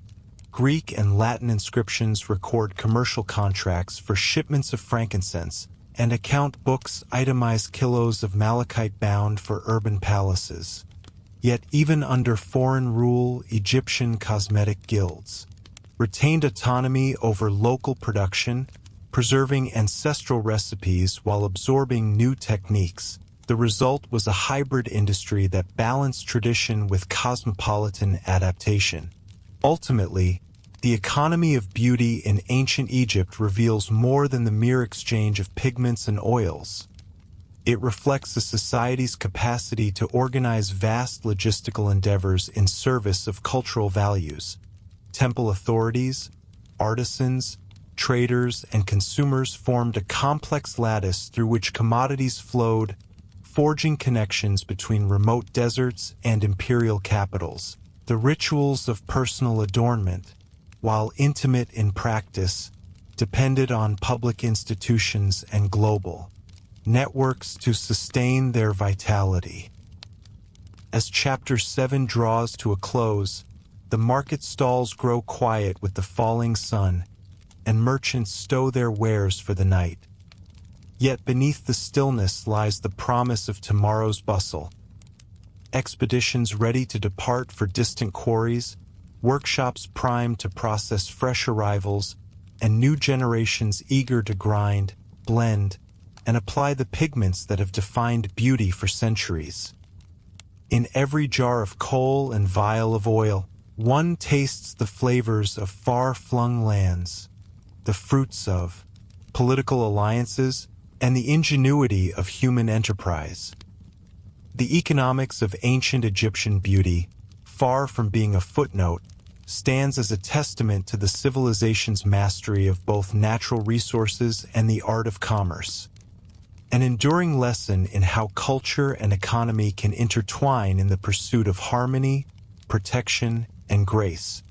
Greek and Latin inscriptions record commercial contracts for shipments of frankincense, and account books itemize kilos of malachite bound for urban palaces. Yet even under foreign rule, Egyptian cosmetic guilds retained autonomy over local production, preserving ancestral recipes while absorbing new techniques. The result was a hybrid industry that balanced tradition with cosmopolitan adaptation. Ultimately, the economy of beauty in ancient Egypt reveals more than the mere exchange of pigments and oils. It reflects a society's capacity to organize vast logistical endeavors in service of cultural values. Temple authorities, artisans, traders, and consumers formed a complex lattice through which commodities flowed, forging connections between remote deserts and imperial capitals. The rituals of personal adornment, while intimate in practice, depended on public institutions and global networks to sustain their vitality. As Chapter 7 draws to a close, the market stalls grow quiet with the falling sun, and merchants stow their wares for the night. Yet beneath the stillness lies the promise of tomorrow's bustle. Expeditions ready to depart for distant quarries, workshops primed to process fresh arrivals, and new generations eager to grind, blend, and apply the pigments that have defined beauty for centuries. In every jar of coal and vial of oil, one tastes the flavors of far-flung lands, the fruits of political alliances, and the ingenuity of human enterprise. The economics of ancient Egyptian beauty, far from being a footnote, stands as a testament to the civilization's mastery of both natural resources and the art of commerce. An enduring lesson in how culture and economy can intertwine in the pursuit of harmony, protection, and grace.